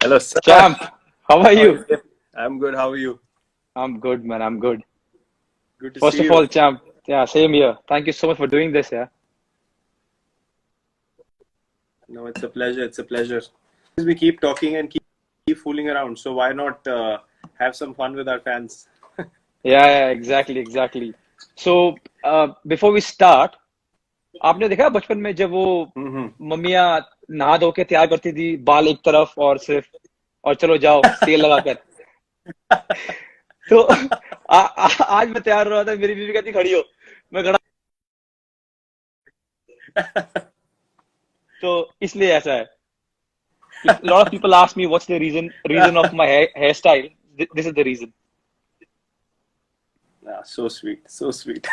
Hello, sir. Champ, how are How are you? you? I'm good. How are you? I'm good, man. I'm good. Good to First see of you. all, champ, yeah, same here. Thank you so much for doing this, yeah. No, it's a pleasure. It's a pleasure. We keep talking and keep fooling around. So why not have some fun with our fans? Yeah, exactly, exactly. So, before we start, आपने देखा बचपन में जब वो Mm-hmm. मम्मियाँ नहा धो के तैयार करती थी, बाल एक तरफ और सिर्फ, और चलो जाओ तेल लगाकर। तो आज मैं तैयार हो रहा था, मेरी बीवी कहती खड़ी हो, मैं खड़ा। तो इसलिए ऐसा है. A lot of people ask me what's the reason of my hairstyle. This is the reason. Ah, so sweet. So sweet.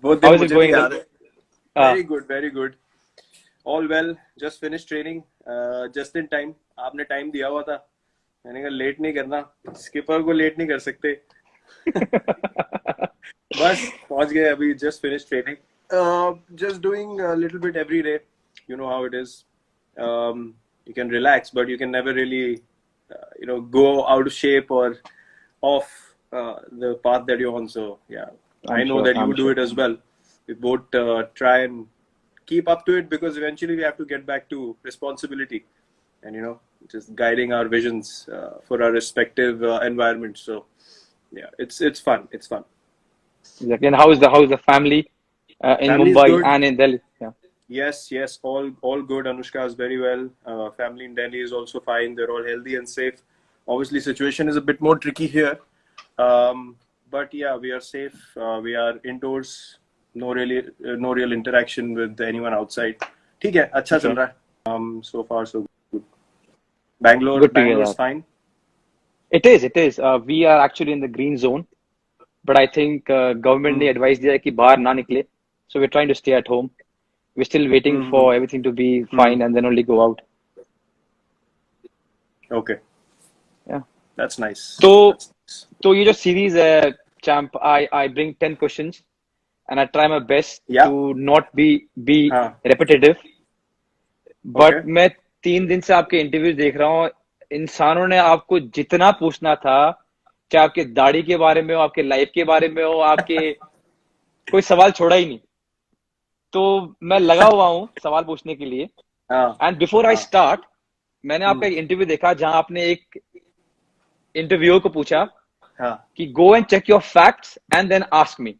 वो How दिन is it मुझे भी going then? याद है. Uh, Very good. Very good. All well. Just finished training. Just in time. आपने time दिया हुआ था. मैंने कहा लेट नहीं करना. स्किपर को लेट नहीं कर सकते. बस पहुंच गए अभी. Just finished training. Just doing a little bit every day. You know how it is. You can relax, but you can never really, go out of shape or off the path that you're on. So yeah, I I'm know sure. that you I'm do sure. it as well. We both try and keep up to it because eventually we have to get back to responsibility and just guiding our visions for our respective environments. So yeah, it's fun. It's fun. Exactly. And how is the family in Family is Mumbai good. and in Delhi? Yeah. Yes, all good. Anushka is very well. Family in Delhi is also fine. They're all healthy and safe. Obviously, situation is a bit more tricky here, but yeah, we are safe. We are indoors. No real interaction with anyone outside. ठीक है, अच्छा चल Okay. रहा है. So far so good. Bangalore, Good to hear Bangalore's that. fine. It is. It is. We are actually in the green zone, but I think government ने Hmm. advice दिया है कि बाहर ना निकले. So we're trying to stay at home. We're still waiting Hmm. for Hmm. everything to be Hmm. fine and then only go out. Okay, Yeah. that's nice. तो That's nice. तो ये जो सीरीज है, champ, I bring 10 questions and I try my best Yeah. to not be हाँ. repetitive. But Okay. मैं 3 दिन से आपके इंटरव्यू देख रहा हूँ. इंसानों ने आपको जितना पूछना था, चाहे आपके दाढ़ी के बारे में हो, आपके लाइफ के बारे में हो, आपके कोई सवाल छोड़ा ही नहीं. तो मैं लगा हुआ हूँ सवाल पूछने के लिए. हाँ. एंड बिफोर आई हाँ. स्टार्ट, मैंने आपका Hmm. एक इंटरव्यू देखा जहां आपने एक इंटरव्यूअर को पूछा हाँ. कि go and check your facts and then ask me,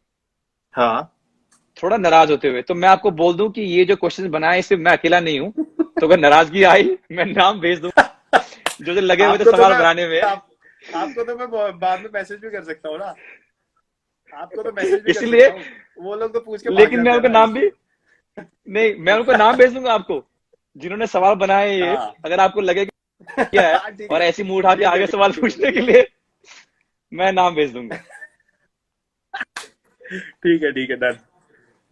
हाँ. थोड़ा नाराज होते हुए. तो मैं आपको बोल दूं कि ये जो क्वेश्चन बनाए सिर्फ मैं अकेला नहीं हूं. तो अगर नाराजगी आई, मैं नाम भेज दूं जो जो लगे हुए थे आपको तो सवाल मैं बनाने में. आपको तो मैं बाद में मैसेज भी कर सकता हूँ ना. आपको तो मैसेज भी कर इसलिए, सकता हूँ. वो लोग तो पूछ के भाग लेकिन मैं जाते हैं उनका ना नाम भी इसलिए. नहीं, मैं उनको नाम भेज दूंगा आपको जिन्होंने सवाल बनाए ये. हाँ. अगर आपको लगे कि क्या है हाँ, ठीक और है. ऐसी मुंह उठा के ठीक है. आगे ठीक सवाल है. पूछने के लिए, मैं नाम भेज दूंगा. ठीक है. ठीक है. डन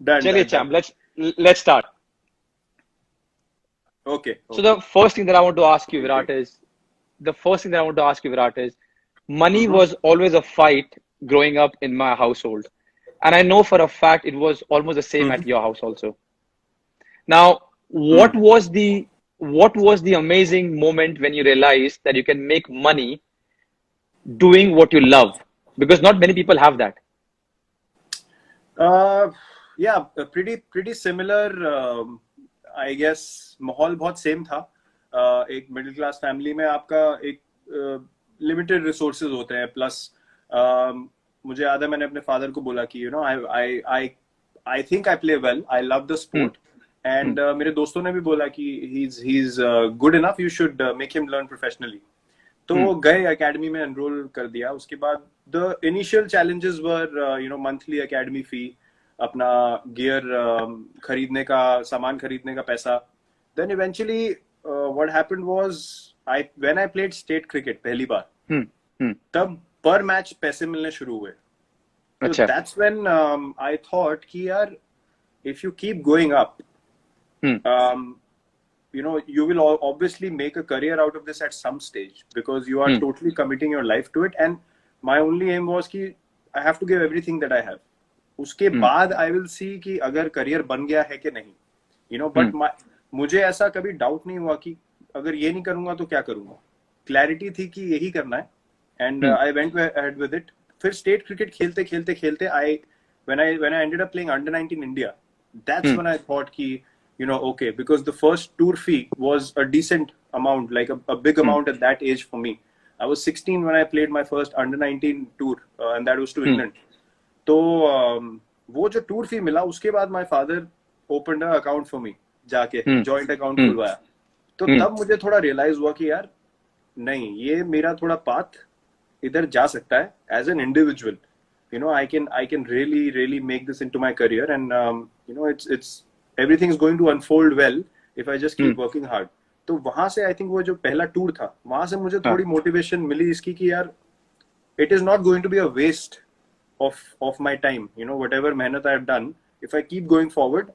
डन चलिए done done. Charm, let's start. Okay. So the okay. first thing that I want to ask you, ठीक है. Virat, is the first thing that I want to ask you, Virat, is money hmm. was always a fight growing up in my household. And I know for a fact it was almost the same hmm. at your house also. Now, hmm. what was the amazing moment when you realized that you can make money doing what you love? Because not many people have that. या pretty similar. I guess माहौल बहुत same था. एक middle class family में आपका एक limited resources होते हैं. प्लस मुझे याद है मैंने अपने फादर को बोला कि I think I play well, I love the Hmm, sport. And hmm, मेरे दोस्तों ने भी बोला कि he is good enough, you should make him learn professionally. तो hmm, वो गए एकेडमी में, एनरोल कर दिया. उसके बाद the initial challenges were monthly academy fee, अपना गियर खरीदने का, सामान खरीदने का पैसा. Then eventually what happened was, I when I played state cricket पहली बार, hmm, hmm. तब पर मैच पैसे मिलने शुरू हुए. तो अच्छा. दैट्स व्हेन आई थॉट कि यार if you keep going up, Hmm, you will obviously make a career out of this at some stage because you are hmm, totally committing your life to it. And my only aim was कि I have to give everything that I have. उसके hmm, बाद I will see कि अगर career बन गया है कि नहीं. hmm, But मुझे ऐसा कभी doubt नहीं हुआ कि अगर ये नहीं करूंगा तो क्या करूंगा, क्लैरिटी थी कि यही करना है, and I went ahead with it. फिर स्टेट क्रिकेट खेलते खेलते खेलते आई when I ended up playing under 19 India, that's when I thought ki, you know, okay, because the first tour fee was a decent amount, like a big amount at that age for me. I was 16 when I played my first under 19 tour, and that was to England. तो वो जो tour फी मिला, उसके बाद my father opened a account for me, जाके joint account खुलवाया। तो तब मुझे थोड़ा रियलाइज हुआ कि यार नहीं, ये मेरा थोड़ा पाथ इधर जा सकता है as an individual. You know, I can really make this into my career, and you know, it's everything is going to unfold well if I just keep working hard. तो वहां से आई थिंक वो जो पहला tour था, वहां से मुझे थोड़ी मोटिवेशन मिली इसकी कि यार it is not going to be a waste of my time. You know, whatever मेहनत I have done, if I keep going forward,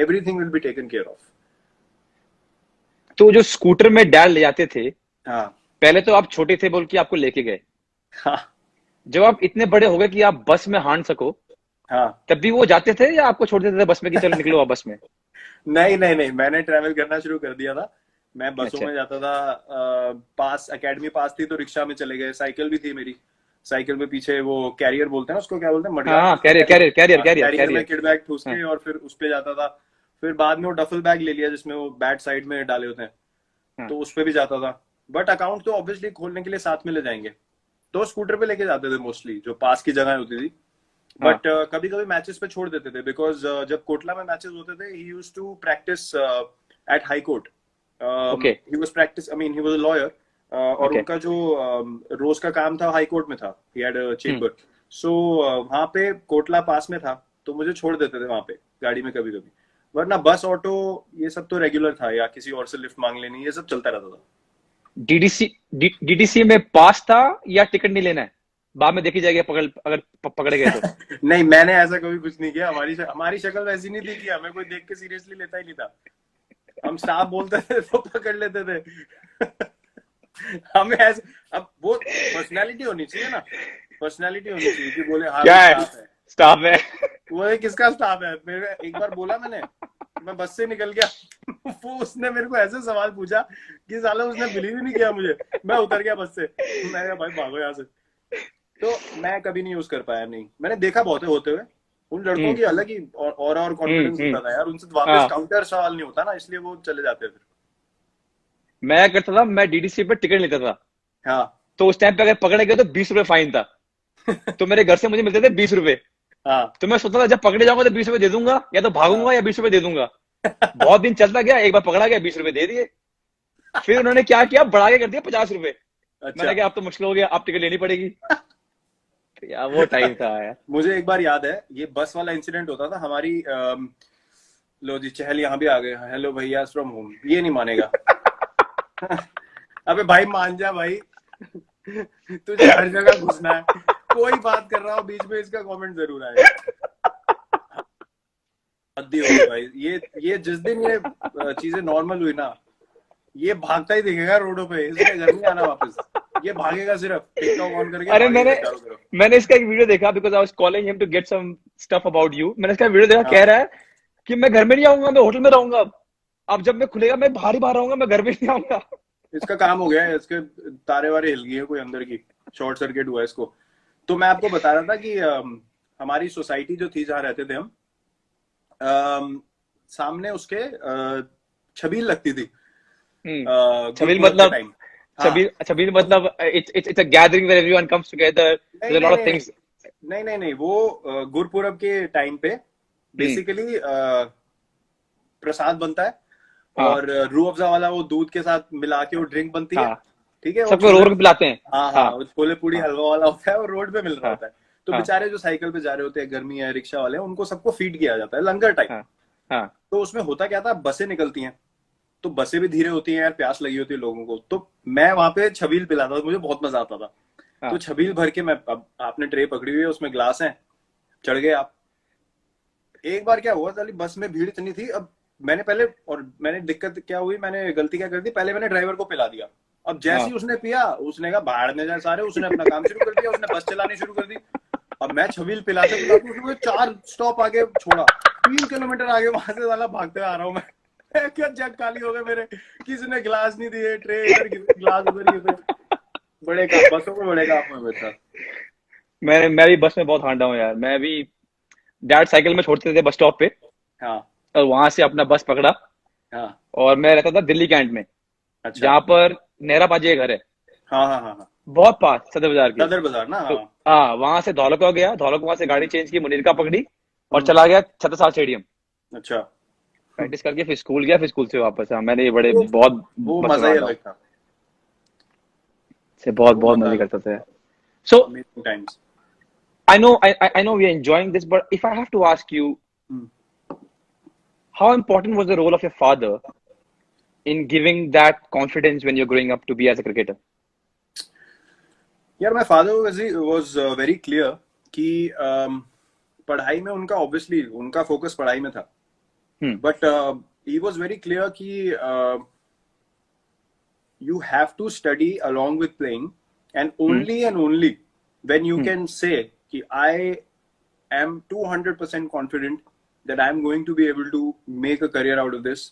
everything will be taken care of. तो जो स्कूटर में डैड ले जाते थे, हाँ पहले तो आप छोटे थे बोल के आपको लेके गए, हाँ जब आप इतने बड़े हो गए कि आप बस में हाँट सको, हाँ, तब भी वो जाते थे या आपको छोड़ देते थे बस में कि चलो निकलो आप बस में? नहीं, मैंने ट्रैवल करना शुरू कर दिया था। मैं बसों अच्छा। में जाता था, पास अकेडमी पास थी तो रिक्शा में चले गए, साइकिल भी थी मेरी, साइकिल में पीछे वो कैरियर बोलते हैं ना उसको, क्या बोलते हैं, मडगाड़। हाँ, कैरियर में किड बैग ठूस के हाँ, और फिर उस पे जाता था। फिर बाद में वो डफल बैग ले लिया जिसमें वो बैट साइड में डाले होते हैं, हाँ, तो उस पे भी जाता था। बट अकाउंट तो ऑब्वियसली खोलने के लिए साथ में ले जाएंगे, तो स्कूटर पे लेके जाते थे मोस्टली, जो पास की जगह होती थी। हाँ, बट कभी कभी मैचेस पे छोड़ देते थे, बिकॉज जब कोटला में मैचेस होते थे, he used to practice at high court. Okay, he was practice, I mean he was a lawyer, और ओके, उनका जो रोज का काम था हाई कोर्ट में था, ही हैड अ चेम्बर। सो वहां पे कोटला पास में था, तो मुझे छोड़ देते थे वहां पे गाड़ी में कभी कभी। वरना बस ऑटो ये सब तो रेगुलर था, या किसी और से लिफ्ट मांग लेनी, ये सब चलता रहता था। डीडीसी में पास था या टिकट नहीं लेना है, बाद में देखी जाएगी अगर पकड़े गए तो? नहीं, मैंने ऐसा कभी कुछ नहीं किया। हमारी शक्ल वैसी नहीं थी कि हमें कोई देख के सीरियसली लेता ही नहीं था। हम स्टाफ बोलते थे तो पकड़ लेते थे। हमें ऐसे, अब वो पर्सनालिटी होनी चाहिए ना, पर्सनालिटी होनी चाहिए कि बोले हाँ क्या स्टाफ है, है। स्टाफ है। वो किसका स्टाफ है? मेरे एक बार बोला मैंने, मैं बस से निकल गया। वो उसने मेरे को ऐसे सवाल पूछा कि साला उसने बिलीव ही नहीं किया मुझे। मैं उतर गया बस से, मैं कहा भाई भागो यहाँ से। तो मैं कभी नहीं यूज कर पाया। नहीं, मैंने देखा बहुत होते हुए। उन लड़कों की अलग ही और कॉन्फिडेंस होता था यार, उनसे वापस हाँ, काउंटर सवाल नहीं होता ना, इसलिए वो चले जाते फिर। मैं क्या करता था, मैं डीडीसी पे टिकट लेता था, हाँ तो उस टाइम पे अगर पकड़े गए तो 20 रुपए फाइन था। तो मेरे घर से मुझे मिलते थे 20 रुपए। हाँ तो मैं सोचता था जब पकड़े जाऊंगा तो 20 रुपए दे दूंगा, या तो भागूंगा या 20 रुपए दे दूंगा। बहुत दिन चलता गया, एक बार पकड़ा गया, 20 रुपए दे दिए। फिर उन्होंने क्या किया, बढ़ा के कर दिया 50 रुपए। अच्छा। मैंने कहा अब तो मुश्किल हो गया, अब टिकट लेनी पड़ेगी। तो यार वो टाइम था यार। मुझे एक बार याद है, ये बस वाला इंसिडेंट होता था हमारी। लो जी, चहल यहाँ भी आ गए। हेलो भैया फ्रॉम होम। ये नहीं मानेगा। अबे भाई मान जा भाई, तुझे हर जगह घुसना है। कोई बात कर रहा हो बीच में, इसका कमेंट जरूर आएगा। हद्दी हो गई भाई। ये जिस दिन ये चीजें नॉर्मल हुई ना, ये भागता ही दिखेगा रोडों पे, इसलिए घर नहीं आना वापस। ये भागेगा सिर्फ टिकटॉक ऑन करके। अरे भागेगा चारों तरफ। मैंने इसका एक वीडियो देखा, because I was calling him to get some stuff about you. मैंने इसका वीडियो देखा, हाँ। कह रहा है कि मैं घर में नहीं आऊंगा, मैं होटल में रहूंगा। अब जब मैं खुलेगा मैं बाहर ही बाहर रहूंगा, मैं घर में नहीं आऊंगा। इसका काम हो गया है, इसके तारे वारे हिल गई है कोई अंदर की, शॉर्ट सर्किट हुआ है इसको। तो मैं आपको बता रहा था कि हमारी सोसाइटी जो थी जहाँ रहते थे हम, सामने उसके छबील लगती थी। छबील गुरुपुरब के मतलब, टाइम। हाँ। छबील मतलब it's a gathering where everyone comes together, there a lot of things. नहीं, वो गुरुपुरब के टाइम पे बेसिकली प्रसाद बनता है, हाँ, और रूह अफ़ज़ा वाला वो दूध के साथ मिला के वो ड्रिंक बनती है। हाँ, ठीक है, वो सबको रोड पे पिलाते हैं। हाँ हाँ, वो छोले पूड़ी हाँ, हलवा वाला होता है, और रोड पे मिल रहा हाँ, होता है। तो हाँ, बेचारे जो साइकिल पे जा रहे होते हैं, गर्मी है, रिक्शा वाले हैं, उनको सबको फीड किया जाता है लंगर टाइप। हाँ, हाँ, तो उसमें होता क्या था, बसें निकलती हैं, तो बसें भी धीरे होती हैं यार, प्यास लगी होती है लोगों को। तो मैं वहां पे छबील पिलाता था, मुझे बहुत मजा आता था। हाँ, तो छबील भर के मैं, अब आपने ट्रे पकड़ी हुई है, उसमें ग्लास है, चढ़ गए आप। एक बार क्या हुआ, साली बस में भीड़ इतनी थी। अब मैंने दिक्कत क्या हुई, मैंने गलती क्या कर दी, पहले मैंने ड्राइवर को पिला दिया। अब जैसे ही उसने पिया, उसने कहा बाहर में जाए सारे, उसने अपना काम शुरू कर दिया, उसने बस चलानी शुरू कर दी। अब मैं छबील पिलाते पिलाते उसने 4 स्टॉप आगे छोड़ा, 3 किलोमीटर आगे, वहां से साला भागते आ रहा हूँ मैं। क्या जग खाली हो गए मेरे, किसी ने गिलास नहीं दिए, ट्रे इधर गिलास उधर गिरे, बड़े काम, बसों में बड़े काम हुए मेरे साथ। मैं भी बस में बहुत हांडा हूँ यार। मैं भी डैड साइकिल में छोड़ते थे बस स्टॉप पे, हाँ और वहां से अपना बस पकड़ा। हाँ। और मैं रहता था दिल्ली कैंट में, अच्छा। जहाँ पर नेहरा पाजी का घर है, हाँ हाँ हाँ हाँ। बहुत पास सदर बाजार के। सदर बाजार ना, तो हाँ। हाँ, वहां से धौलका गया, धौलका वहां से गाड़ी चेंज की, मुनीरका पकड़ी और हम्म। चला गया छत्रसाल स्टेडियम। अच्छा। प्रैक्टिस करके फिर स्कूल गया, फिर स्कूल से वापस। हाँ, मैंने ये बड़े वो बहुत वो बचपन मजा ही हांडा हूँ अलग था। से, बहुत वो बहुत मजा मजे अलग करता था। था। So amazing times. I know we are enjoying this, but if I have to ask you, how important was the role of your father in giving that confidence when you're growing up to be as a cricketer? यार my father was very clear कि पढ़ाई में उनका, obviously उनका focus पढ़ाई में था, Hmm. But he was very clear कि you have to study along with playing, Hmm. and only when you Hmm. can say कि I am 200% confident that I am going to be able to make a career out of this,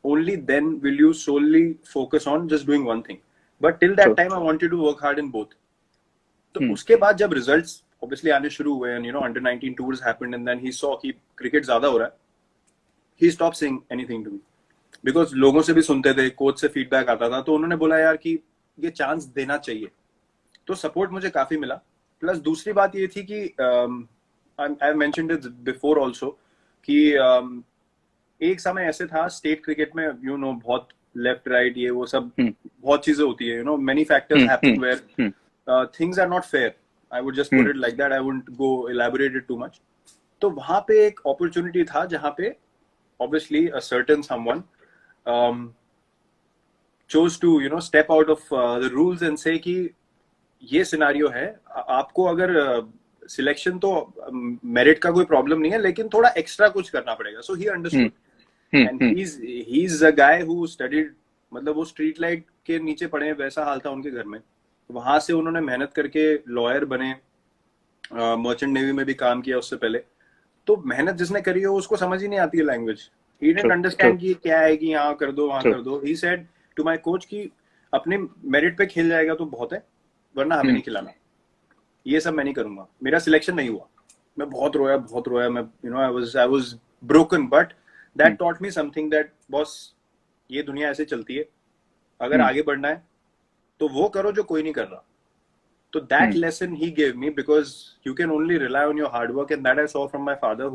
only then will you solely focus on just doing one thing. But till that True. time I wanted to work hard in both. तो Hmm. उसके बाद जब results obviously आने शुरू हुए, and you know under 19 tours happened, and then he saw कि cricket ज्यादा हो रहा है, he stop saying anything to me, because लोगों से भी सुनते थे, कोच से फीडबैक आता था, तो उन्होंने बोला यार कि ये चांस देना चाहिए। तो सपोर्ट मुझे काफी मिला। प्लस दूसरी बात ये थी कि I mentioned it before also कि एक समय ऐसे था स्टेट क्रिकेट में, यू नो, बहुत लेफ्ट राइट ये वो सब Hmm. बहुत चीजें होती है, you know, many factors Hmm. Hmm. Happen Hmm. Where things are not fair. I would just Hmm. Put it like that, I wouldn't go elaborate it too much. तो वहां पे एक अपॉर्चुनिटी था जहां पे obviously a certain someone chose to, you know, step out of the rules and say कि ये scenario है, आपको अगर सिलेक्शन तो मेरिट का कोई प्रॉब्लम नहीं है, लेकिन थोड़ा एक्स्ट्रा कुछ करना पड़ेगा। सो ही Hmm. Understood, Hmm. And Hmm. He is a guy who studied, मतलब वो स्ट्रीट लाइट के नीचे पढ़े, वैसा हाल था उनके घर में। वहां से उन्होंने मेहनत करके लॉयर बने, मर्चेंट नेवी में भी काम किया उससे पहले। तो मेहनत जिसने करी हो उसको समझ ही नहीं आती है language, he didn't True. True. Understand कि क्या है, कि यहाँ कर दो वहां True. कर दो। He said to my coach कि अपने मेरिट पे खेल जाएगा तो बहुत है, वरना हमें Hmm. नहीं खिलाना, ये सब मैं नहीं करूंगा। मेरा सिलेक्शन नहीं हुआ, मैं बहुत रोया बहुत रोया, मैं, you know, I was broken, but Hmm. That taught me something that boss, ये दुनिया ऐसे चलती है, अगर Hmm. आगे बढ़ना है तो वो करो जो कोई नहीं कर रहा। तो Hmm. that lesson he gave me, because you can only rely on your hard work, and that I saw from my father,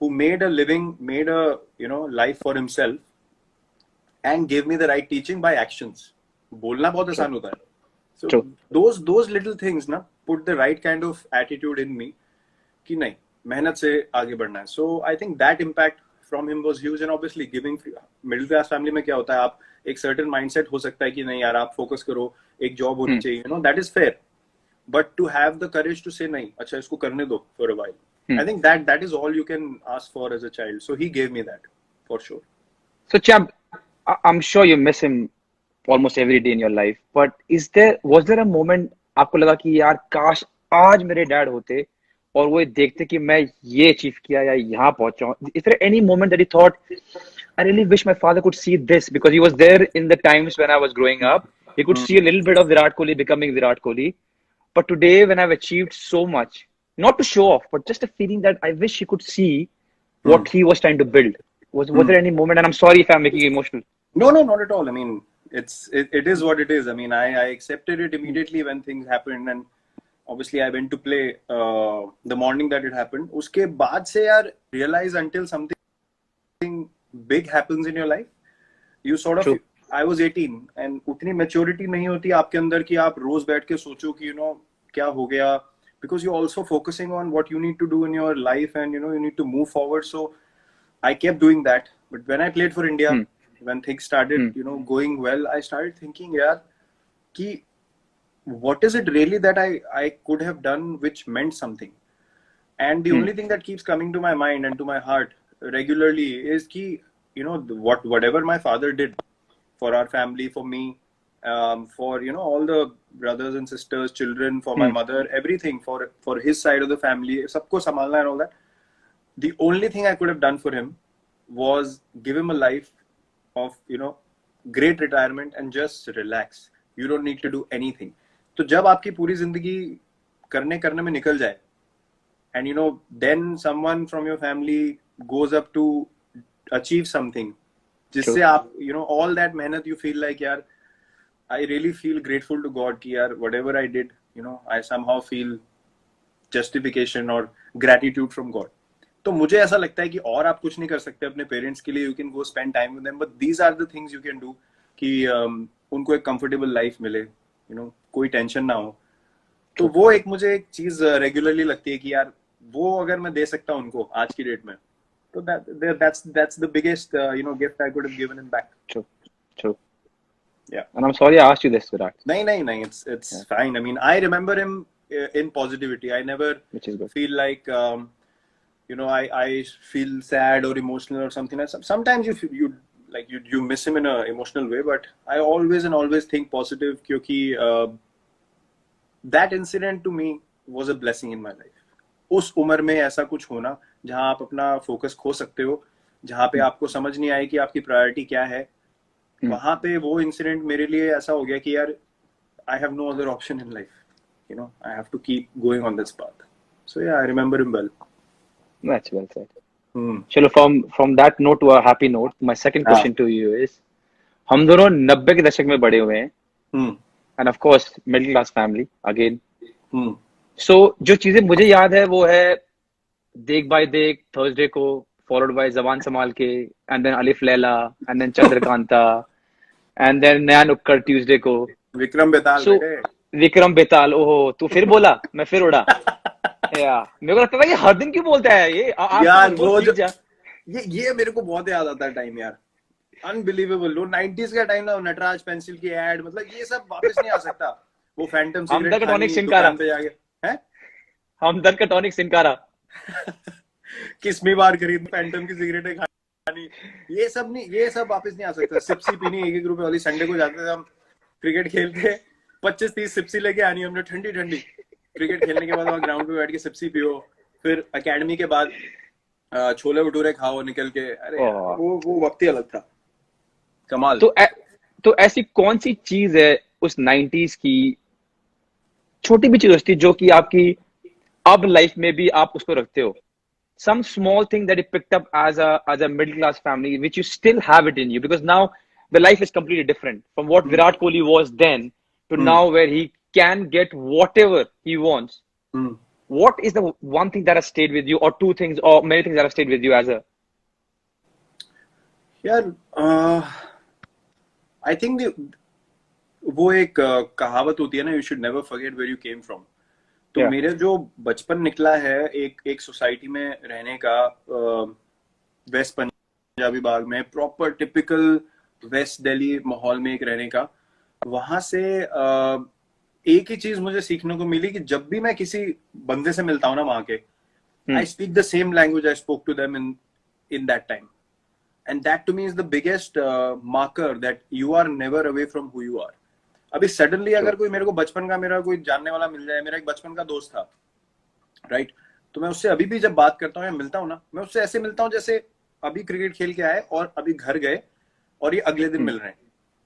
who made a living, made a, you know, life for himself, and gave me the right teaching by actions. बोलना बहुत True. आसान होता है, so True. those little things ना put the right kind of attitude in me कि नहीं, मेहनत से आगे बढ़ना है। So I think that impact from him was huge, and obviously giving, middle class family में क्या होता है, आप एक certain mindset हो सकता है कि नहीं यार आप focus करो, एक job होनी Hmm. चाहिए, you know, that is fair, but to have the courage to say nahi, acha isko karne do for a while, Hmm. I think that is all you can ask for as a child. So he gave me that for sure. So, champ, I'm sure you miss him almost every day in your life. But was there a moment आपको लगा कि यार काश आज मेरे dad होते और वो देखते कि मैं ये अचीव किया या यहाँ पहुंचा हूँ? Is there any moment that he thought, I really wish my father could see this, because he was there in the times when I was growing up. He could see a little bit of Virat Kohli becoming Virat Kohli. But today, when I've achieved so much, not to show off, but just a feeling that I wish he could see Hmm. what he was trying to build. Was Hmm. there any moment? And I'm sorry if I'm making you emotional. No, not at all. I mean, it is what it is. I mean, I accepted it immediately when things happened, and obviously I went to play the morning that it happened. उसके बाद से यार realize until something big happens in your life, you sort of, True. I was 18, and उतनी maturity नहीं होती आपके अंदर कि आप रोज बैठ के सोचो कि, you know, क्या हो गया, because you're also focusing on what you need to do in your life, and, you know, you need to move forward. So I kept doing that. But when I played for India, Hmm. when things started, Hmm. you know, going well, I started thinking, yeah, ki, what is it really that I could have done which meant something? And the Hmm. only thing that keeps coming to my mind and to my heart regularly is ki, you know, whatever my father did for our family, for me, for, you know, all the brothers and sisters, children, for my Hmm. mother, everything for his side of the family, sabko samalna and all that. The only thing I could have done for him was give him a life of great retirement and just relax. You don't need to do anything. तो जब आपकी पूरी जिंदगी करने में निकल जाए, and then someone from your family goes up to achieve something, जिससे आप all that मेहनत, you feel like यार I really feel grateful to God कि यार whatever I did, I somehow feel justification or gratitude from God. तो मुझे ऐसा लगता है कि और आप कुछ नहीं कर सकते अपने पेरेंट्स के लिए. You can go spend time with them, but these are the things you can do कि उनको एक कंफर्टेबल लाइफ मिले, कोई टेंशन ना हो. तो वो एक मुझे एक चीज रेगुलरली लगती है कि यार वो अगर मैं दे सकता हूँ उनको आज की डेट में, तो that's the biggest gift I could have given him back. True. Yeah. And I'm sorry I asked you this, Virat. No, it's fine. I mean, I remember him in positivity. I never feel like I feel sad or emotional or something. Sometimes you miss him in a emotional way, but I always think positive, क्योंकि that incident to me was a blessing in my life. उस उम्र में ऐसा कुछ होना जहां आप अपना फोकस खो सकते हो, जहां पे आपको समझ नहीं आए कि आपकी प्रायोरिटी क्या है, वहां पे वो इंसिडेंट मेरे लिए ऐसा हो गया कि यार I have no other option in life. I have to keep going on this path. So yeah, I remember him well. That's well said. चलो from that note to a happy note, my second question to you is, हम दोनों 90 के दशक में बड़े हुए हैं, and of course middle class family again. So जो चीजें मुझे याद है वो है देख बाय देख, थर्सडे को, followed by जबान संभाल के, and then अलिफ Laila, and then Chandrakanta, and then नया नुक्कड़ ट्यूसडे को, विक्रम बेताल. विक्रम बेताल. ओहो, तू फिर बोला, मैं फिर उड़ा. मेरे को लगता था कि हर दिन क्यों बोलता है ये यार. वो जो ये मेरे को बहुत याद आता है टाइम यार. अनबिलीवेबल. वो 90s का टाइम ना, नटराज पेंसिल की एड, मतलब ये सब वापस नहीं आ सकता. वो फैंटम सिगरेट टॉनिक सिनकारा है, हमदर्द का टॉनिक सिनकारा किस्मी बार खरीद फैंटम की सिगरेटें खानी, ये सब नहीं, ये सब वापस नहीं आ सकता. सिप्सी पीनी 1-1 रुपए वाली. संडे को जाते थे हम क्रिकेट खेलते, 25-30 सिप्सी लेके आनी हमने, ठंडी ठंडी. क्रिकेट खेलने के बाद वहाँ ग्राउंड पे बैठ के सिप्सी पियो, फिर एकेडमी के बाद छोले भटूरे खाओ निकल के. अरे वो वक्त ही अलग था. कमाल. तो ऐसी कौन सी चीज है उस 90s की, छोटी भी चीज थी जो कि आपकी अब लाइफ में भी आप उसको रखते हो? Some small thing that you picked up as a middle class family, which you still have it in you, because now the life is completely different from what Virat Kohli was then to now, where he can get whatever he wants. What is the one thing that has stayed with you, or two things, or many things that have stayed with you as a? Yeah, I think वो एक कहावत होती है ना, you should never forget where you came from. तो मेरे जो बचपन निकला है एक सोसाइटी में रहने का, वेस्ट पंजाबी बाग में, प्रॉपर टिपिकल वेस्ट दिल्ली माहौल में एक रहने का, वहां से एक ही चीज मुझे सीखने को मिली कि जब भी मैं किसी बंदे से मिलता हूँ ना वहां के, I speak the same language I spoke to them in that time, and that to me is the biggest marker that you are never away from who you are. अभी सडनली अगर कोई मेरे को बचपन का मेरा कोई जानने वाला मिल जाए, मेरा एक बचपन का दोस्त था, राइट, तो मैं उससे अभी भी जब बात करता हूँ या मिलता हूँ ना, मैं उससे ऐसे मिलता हूँ जैसे अभी क्रिकेट खेल के आए और अभी घर गए और ये अगले दिन मिल रहे हैं.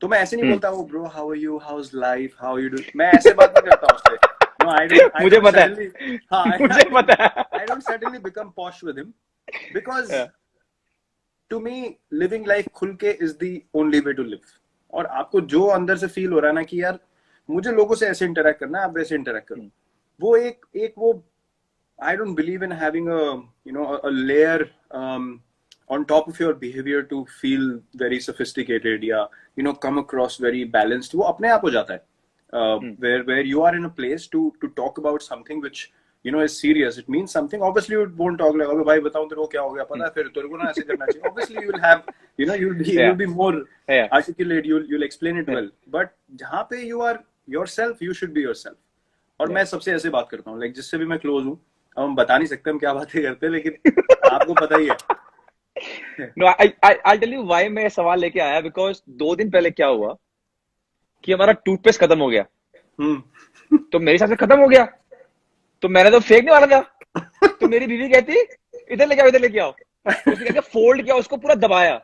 तो मैं ऐसे नहीं बोलता वो bro how are you, how is life, how you do, मैं ऐसे बात नहीं करता उससे. नो, मुझे पता है. हाँ, मुझे पता है. I don't suddenly become posh with him, because to me living life खुल के is the only way to live. और आपको जो अंदर से फील हो रहा है ना कि यार मुझे लोगों से ऐसे इंटरेक्ट करना है, आप वैसे इंटरेक्ट करो, वो एक वो I don't believe in having a layer on top of your behavior to feel very sophisticated या come across very balanced. वो अपने आप हो जाता है. Where you are in a place to talk about something which is serious, it means something. Obviously you won't talk like, भाई बताओ तेरे को क्या हो गया, पता है फिर तेरे को ना ऐसे करना चाहिए. Obviously you will have you'll be more articulate, you'll explain it well, but जहाँ पे you are yourself, you should be yourself. और मैं सबसे ऐसे बात करता हूँ, like जिससे भी मैं क्लोज हूँ. हम बता नहीं सकते हम क्या बातें करते हैं, लेकिन आपको पता ही है. No, I'll tell you why मैं सवाल लेके आया, because 2 दिन पहले क्या हुआ कि हमारा टूथपेस्ट खत्म हो गया. तो मेरे हिसाब से खत्म हो गया, तो मैंने तो फेंकने वाला था. तो मेरी बीवी कहती इधर लेके आओ, इधर लेके आओ. उसने क्या किया, फोल्ड किया, उसको पूरा दबाया।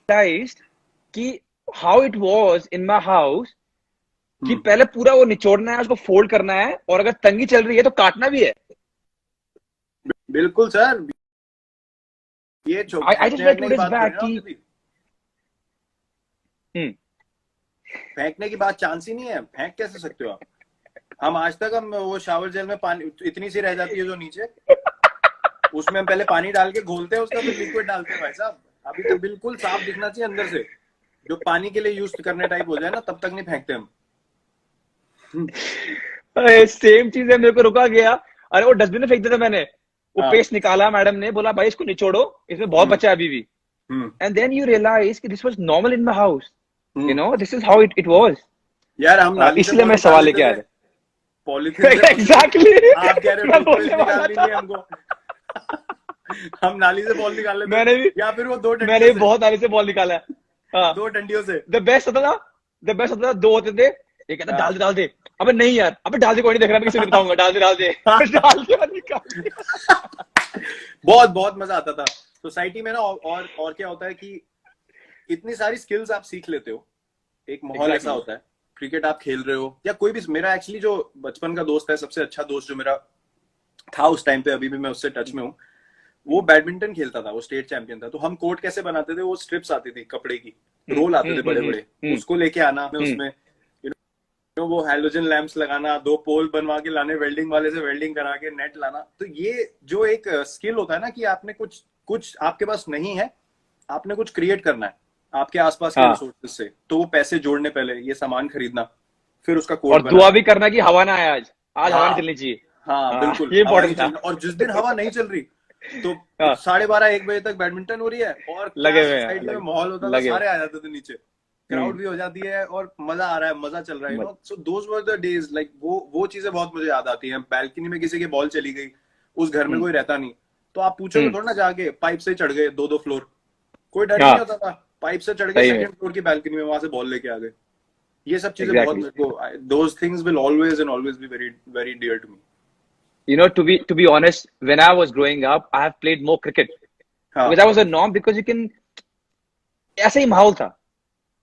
Realized कि how it was in my house, कि पहले पूरा वो निचोड़ना है, उसको फोल्ड करना है, और अगर तंगी चल रही है तो काटना भी है। बिल्कुल सर, ये आई जस्ट फेंकने रेड फेंकने टू की डेज बात कर बैक रहे हो कि आप अभी। फेंकने की बात चांस ही नहीं है, फेंक कैसे सकते हो आप। हम आज तक हम वो शावर जेल में पानी इतनी सी रह जाती है जो नीचे, उसमें हम पहले पानी डाल के घोलते हैं उसका, फिर लिक्विड डालते हैं भाई साहब। अभी तो बिल्कुल साफ दिखना चाहिए अंदर से, जो पानी के लिए यूज करने टाइप हो जाए ना, तब तक नहीं फेंकते हम। सेम चीज है, मेरे को रुका गया, अरे वो डस्टबिन में फेंक दिया था मैंने, वो हाँ। पेस्ट निकाला, मैडम ने बोला भाई इसको निचोड़ो, इसमें बहुत बचा है अभी भी। Hmm. And then you realize कि this was normal in my house, you hmm. No, this is how it was. यार हम नाली से इसलिए बॉल मैं निकाल सवाल लेते लेके आया थे, था। पॉलीथीन से कुछ भी। एग्जैक्टली आप कह रहे हो मैं बोलने टूथपेस्ट वाला निकालनी नहीं है था। हमको। हम नाली से बॉल निकाल लेते मैंने भी थे, या फिर वो दो मैंने डंडियों भी से, बहुत नाली से बॉल निकाला है। हाँ, दो डंडियों से। द बेस्ट होता था, द बेस्ट होता था, दो होते थे, एक कहता हाँ। डाल दे, अबे नहीं यार, अबे डाल दे, कोई नहीं देख रहा, मैं किसी को नहीं बताऊंगा, डाल दे डाल के और निकाल दिया। बहुत बहुत मजा आता था सोसाइटी में ना। और क्या होता है कि इतनी सारी स्किल्स आप सीख लेते हो, एक माहौल ऐसा Exactly. होता है। क्रिकेट आप खेल रहे हो या कोई भी, मेरा एक्चुअली जो बचपन का दोस्त है, सबसे अच्छा दोस्त जो मेरा था उस टाइम पे, अभी भी मैं उससे टच में हूँ, वो बैडमिंटन खेलता था, वो स्टेट चैंपियन था। तो हम कोर्ट कैसे बनाते थे, वो स्ट्रिप्स आती थी कपड़े की, रोल आते थे बड़े बड़े, हम्म उसको लेके आना हम्म उसमें वो हैलोजन लैंप्स लगाना, दो पोल बनवा के लाने, वेल्डिंग वाले से वेल्डिंग करा के नेट लाना। तो ये जो एक स्किल होता है ना, कि आपने कुछ कुछ आपके पास नहीं है, आपने कुछ क्रिएट करना है आपके आसपास के हाँ, रिसोर्सेज से। तो वो पैसे जोड़ने, पहले ये सामान खरीदना, फिर उसका कोड और दुआ बनाना। भी करना कि हवा ना आए, आज आज हवा नहीं हाँ। चलनी चाहिए। हाँ हाँ, बिल्कुल, ये हवा नहीं इंपॉर्टेंट था। चलना। और जिस दिन हवा नहीं चल रही, तो हाँ, 12:30 1 बजे तक बैडमिंटन हो रही है, और क्या लगे हुए हैं, सोसाइटी में माहौल होता था, लगे हुए। सारे आ जाते थे नीचे, क्राउड भी हो जाती है, और मजा आ रहा है, मजा चल रहा है, so those were the days. Like वो चीजें बहुत मुझे याद आती हैं। बैल्कनी में किसी की बॉल चली गई, उस घर में कोई रहता नहीं, तो आप पूछोगे थोड़ा ना जाके, पाइप से चढ़ गए 2-2 फ्लोर, कोई डर ही नहीं हाँ, होता था, पाइप से चढ़ गए सही में, सेकंड फ्लोर की बैल्कनी में, वहां से बॉल लेके आ गए। ये सब चीजें बहुत एग्जैक्टली। मेरे को, those things will always and always be very very dear to me. You know, to be honest, when I was growing up, I have played more cricket because हाँ। I was a norm, because you can, ऐसा ही माहौल था,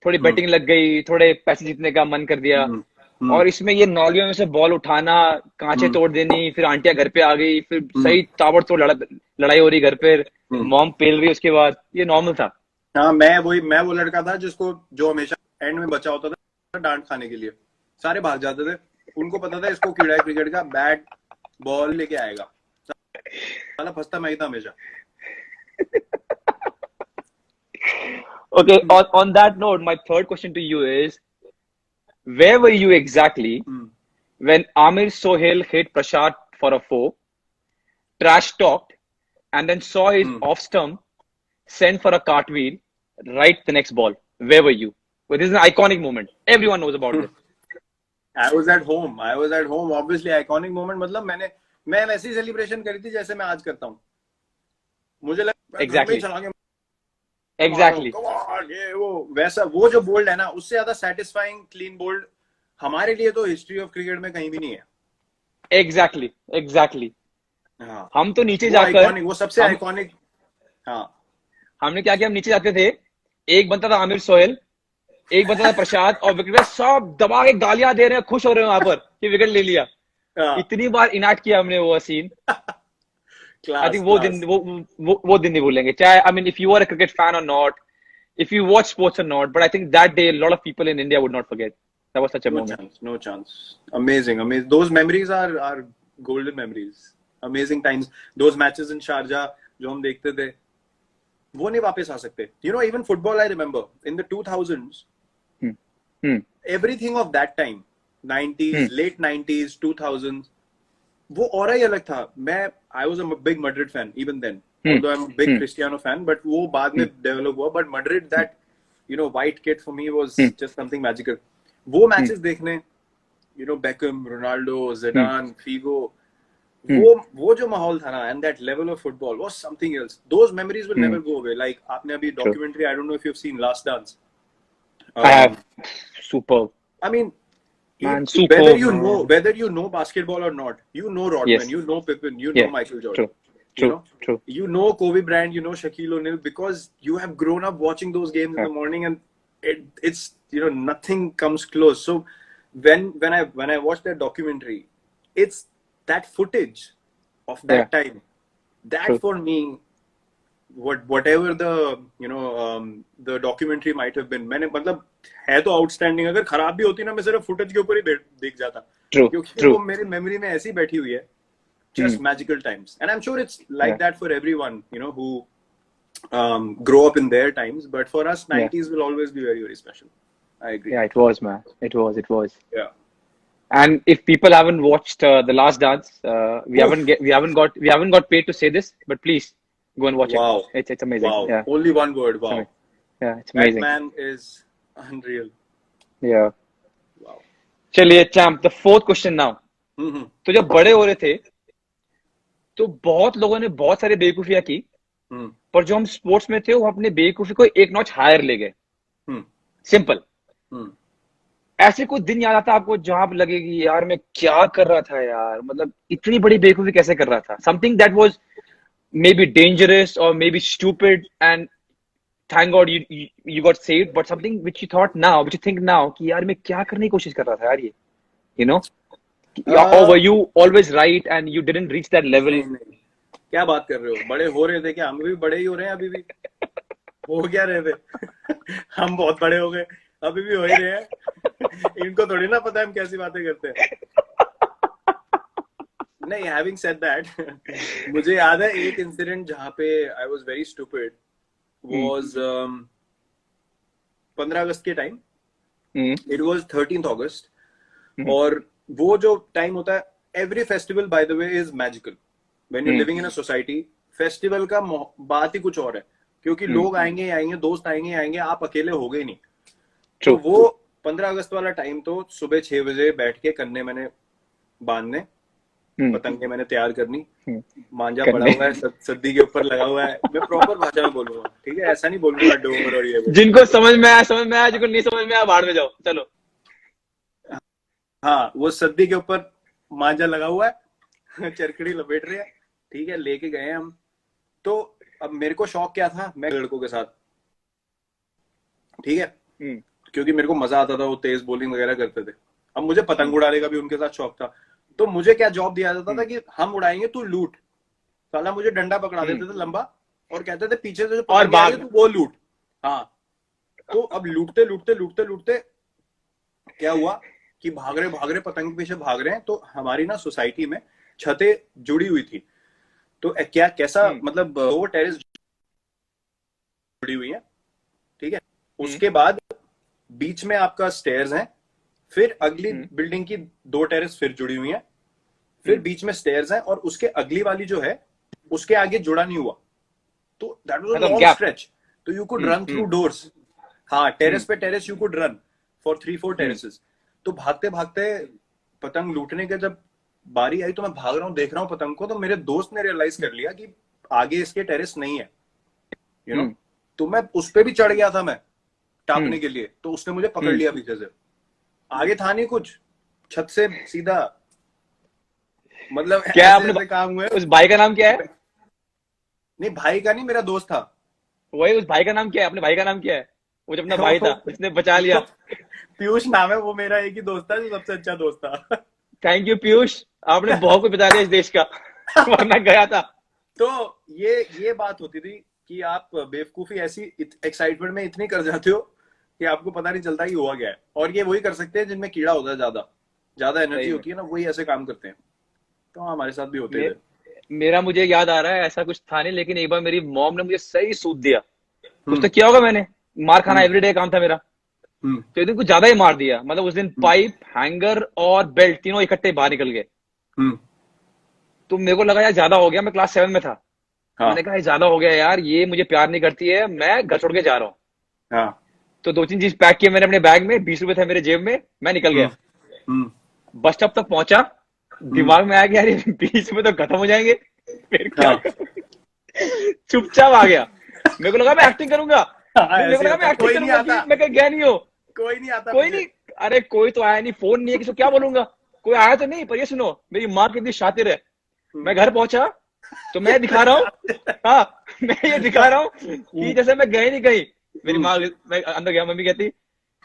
थोड़ी हम्म। Batting लग गई, थोड़े पैसे जीतने का मन कर दिया। हम्म। हम्म। और इसमें ये नौलियों में से बॉल उठाना, कांचे हम्म। तोड़ देनी, फिर आंटियां घर पे आ गई, फिर हम्म। सही ताबड़तोड़ लड़ाई हो रही घर पे, हम्म। मॉम पेल रही उसके बाद, ये नॉर्मल था। हाँ, मैं वो लड़का था जिसको, जो हमेशा एंड में बचा होता था डांट खाने के लिए। सारे भाग जाते थे, उनको पता था इसको कीड़ा है क्रिकेट का, बैट बॉल लेके आएगा, साला फंसता मैं ही था हमेशा। Okay, on that note, my third question to you is, where were you exactly when Amir Sohail hit Prashad for a four, trash talked, and then saw his off stump sent for a cartwheel right the next ball? Where were you? Well, this is an iconic moment. Everyone knows about this. I was at home, I was at home, obviously iconic moment. मतलब मैं वैसी celebration करी थी जैसे मैं आज करता हूँ। मुझे लगा घर में ही Exactly. चला के मारो, Exactly. come on, ये वो वैसा, वो जो बोल्ड है ना, उससे ज्यादा सेटिस्फाइंग क्लीन बोल्ड हमारे लिए तो हिस्ट्री ऑफ क्रिकेट में कहीं भी नहीं है। Exactly. Exactly. हाँ, हम तो नीचे वो जाकर, आइकॉनिक, वो सबसे हम आइकॉनिक। हाँ। हमने क्या किया, हम नीचे जाते थे, एक बनता था आमिर सोहेल, एक बनता था प्रसाद, और विकेट पे सब दबा के गालियां दे रहे हैं, खुश हो रहे हैं वहां पर कि विकेट ले लिया। हाँ। इतनी बार इनैक्ट किया हमने वो सीन। आई क्लास थिंक वो दिन, क्लास। वो दिन नहीं भूलेंगे, चाहे, I mean, if you are a cricket fan और not, if you watch sports or not, but I think that day a lot of people in India would not forget. That was such a No moment. chance, no chance. Amazing, amazing. Those memories are golden memories. Amazing times. Those matches in Sharjah जो हम देखते थे, वो नहीं वापस आ सकते. You know, even football, I remember in the 2000s, Hmm. Hmm. everything of that time, 90s, Hmm. late 90s, 2000s, वो और ही अलग था. I was a big Madrid fan even then. Hmm. Although I'm a big Hmm. Cristiano fan, but वो बाद में develop हुआ. But Madrid, that, you know, white kit for me was Hmm. just something magical. वो matches देखने, you know, Beckham, Ronaldo, Zidane, Figo, वो जो माहौल था ना, and that level of football was something else. Those memories will never go away. Like आपने अभी True. documentary, I don't know if you've seen Last Dance. I have. Superb. I mean, Man, whether superb, you man. know basketball or not, you know Rodman, Yes. you know Pippen, you know Yeah. Michael Jordan. True. You True, know, true. you know Kobe Bryant, you know Shaquille O'Neal because you have grown up watching those games in the morning, and it's nothing comes close. So when I watched that documentary, it's that footage of Yeah, that time that true. for me, whatever the the documentary might have been, मैंने मतलब है तो outstanding, अगर खराब भी होती ना मैं सिर्फ फुटेज के ऊपर ही देख जाता, True, क्योंकि वो true. मेरी मेमोरी में ऐसी बैठी हुई है. Hmm. Just magical times, and I'm sure it's like Yeah, that for everyone who grow up in their times, but for us yeah, 90s will always be very, very special. I agree. yeah. It was, man. It was, it was. Yeah. And if people haven't watched The Last Dance, Oof. we haven't got paid to say this, but please go and watch it. Wow. It's amazing. Wow. Yeah, Only one word. it's Wow. amazing. Yeah, it's That amazing. man is unreal. Yeah. Wow. चलिए champ, the fourth question now. Mm-hmm. तो जब बड़े हो रहे थे तो बहुत लोगों ने बहुत सारी बेवकूफियां की, Hmm. पर जो हम स्पोर्ट्स में थे वो अपने बेवकूफी को एक नॉच हायर ले गए. Hmm. सिंपल. Hmm. ऐसे कोई दिन याद आता आपको जहां आप लगेगी यार मैं क्या कर रहा था यार, मतलब इतनी बड़ी बेवकूफी कैसे कर रहा था? Something that was maybe dangerous और maybe stupid and thank God you got saved, but something which you thought now, which you think now कि यार मैं क्या करने की कोशिश कर रहा था यार ये, you know, or were you always right and you didn't reach that level? नहीं नहीं, क्या बात कर रहे हो? बड़े हो रहे थे क्या? हम भी बड़े ही हो रहे हैं अभी भी. हो क्या रहे थे? हम बहुत बड़े हो गए, अभी भी हो ही रहे हैं. इनको थोड़ी ना पता है हम कैसी बातें करते हैं. नहीं, हैविंग सेड दैट, मुझे याद है एक इंसिडेंट जहाँ पे I was very stupid was 15 अगस्त के टाइम. इट वाज 13th अगस्त. और वो जो टाइम होता है, every festival by the way is magical when you living in a society. Festival का बात ही कुछ और है, क्योंकि लोग आएंगे आएंगे, दोस्त आएंगे आएंगे, आप अकेले हो गए नहीं. तो वो 15 अगस्त वाला टाइम तो सुबह 6 बजे बैठ के कन्ने मैंने बांधने, पतंगे मैंने तैयार करनी, मांझा पड़ा हुआ है सद्दी के ऊपर लगा हुआ है. मैं प्रॉपर भाषा में बोलूंगा, ठीक है? ऐसा नहीं बोलूंगा डोर और ये. जिनको समझ में आया समझ में आया, जिनको नहीं समझ में आया बाहर में जाओ. चलो. हाँ, वो सद्दी के ऊपर मांझा लगा हुआ है, चरकड़ी लपेट रहे हैं, ठीक है? लेके गए हम. तो अब मेरे को शौक क्या था, मैं लड़कों के साथ, ठीक है, क्योंकि मेरे को मजा आता था, वो तेज बॉलिंग वगैरह करते थे. अब मुझे पतंग उड़ाने का भी उनके साथ शौक था. तो मुझे क्या जॉब दिया जाता था कि हम उड़ाएंगे, तू लूट. साला मुझे डंडा पकड़ा देते थे लंबा और कहते थे पीछे से जो पतंग आ रही है तू वो लूट. हाँ. तो अब लूटते लूटते लूटते लूटते क्या हुआ कि भाग रहे पतंग के पीछे भाग रहे हैं. तो हमारी ना सोसाइटी में छतें जुड़ी हुई थी. तो क्या कैसा मतलब दो टेरेस जुड़ी हुई है, ठीक है? उसके बाद बीच में आपका स्टेयर्स हैं, फिर अगली बिल्डिंग की 2 टेरेस फिर जुड़ी हुई हैं, फिर बीच में स्टेयर्स हैं, और उसके अगली वाली जो है उसके आगे जुड़ा नहीं हुआ. तो that was a long stretch. तो you could run through doors. हाँ, टेरेस पे terrace you could run for 3-4 terraces. तो भागते भागते पतंग लूटने के जब बारी आई तो मैं भाग रहा हूँ, देख रहा हूँ पतंग को. तो मेरे दोस्त ने रियलाइज कर लिया कि आगे इसके टेरेस नहीं है, यू नो. तो मैं उस पे भी चढ़ गया था मैं टापने के लिए. तो उसने मुझे पकड़ लिया पीछे से. आगे था नहीं कुछ, छत से सीधा, मतलब क्या ऐसे आपने काम हुए. उस भाई का नाम क्या है? नहीं, भाई का नहीं, मेरा दोस्त था. वही, उस भाई का नाम क्या है? अपने भाई का नाम क्या है? वो जो अपना भाई था उसने बचा लिया. पीयूष नाम है, वो मेरा एक ही दोस्त था जो सबसे अच्छा दोस्त था. थैंक यू पीयूष, आपने बहुत कुछ बता दिया इस देश का, वरना गया था. तो ये बात होती थी कि आप बेवकूफी ऐसी एक्साइटमेंट में इतनी कर जाते हो कि आपको पता नहीं चलता कि हुआ क्या है. और ये वही कर सकते हैं जिनमें कीड़ा होता है, ज्यादा एनर्जी होती है ना, वही ऐसे काम करते हैं. तो हमारे साथ भी होते थे. मेरा मुझे याद आ रहा है ऐसा कुछ था नहीं, लेकिन एक बार मेरी मॉम ने मुझे सही सूद दिया. कुछ तो किया होगा मैंने, मार खाना एवरीडे काम था मेरा. तो एक दिन कुछ ज्यादा ही मार दिया. मतलब उस दिन पाइप, हैंगर और बेल्ट तीनों इकट्ठे बाहर निकल गए. तो मेरे को लगा यार ज्यादा हो गया. मैं क्लास 7 में था. मैंने कहा ज्यादा हो गया यार, ये मुझे प्यार नहीं करती है, मैं घर छोड़ के जा रहा हूँ. तो 2-3 चीज पैक किए मैंने अपने बैग में, 20 रुपए थे मेरे जेब में, मैं निकल गया. बस स्टॉप तक पहुंचा, दिमाग में आया कि यार 20 रुपए तो खत्म हो जाएंगे, फिर क्या? चुपचाप आ गया. मेरे को लगा मैं एक्टिंग करूंगा. मेरे को लगा मैं एक्टिंग करूंगा, मैं कहीं गया नहीं हो. कोई नहीं आता. कोई नहीं. अरे कोई तो आया नहीं, फोन नहीं है, किसी को क्या बोलूंगा. कोई आया तो नहीं. पर ये सुनो, मेरी माँ कितनी शातिर है. मैं घर पहुंचा, तो मैं दिखा रहा हूँ, हाँ मैं ये दिखा रहा हूँ कि जैसे मैं गए नहीं कहीं। मेरी माँ, मैं अंदर गया, मम्मी कहती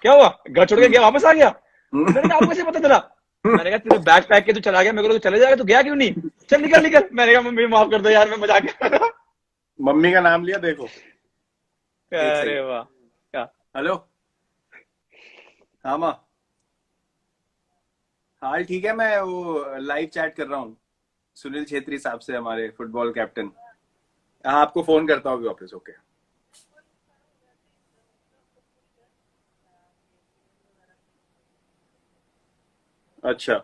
क्या हुआ, घर छोड़ के गया, वापस आ गया? मैंने कहा आपको कैसे पता चला? मैंने कहा तूने बैग पैक के तू चला गया, मेरे को तो चले जाएगा, तू गया क्यों नहीं? चल निकल निकल। मैंने कहा मम्मी माफ कर दो यार, मैं मजाक कर रहा था। मम्मी का नाम लिया, देखो। एक अरे सेकंड। वाह, क्या? हेलो। हाँ माँ। हाल ठीक है, मैं वो लाइव चैट कर रहा हूँ सुनील छेत्री साहब से, हमारे फुटबॉल कैप्टन। हाँ, आपको फोन करता हूँ अभी वापस। ओके। अच्छा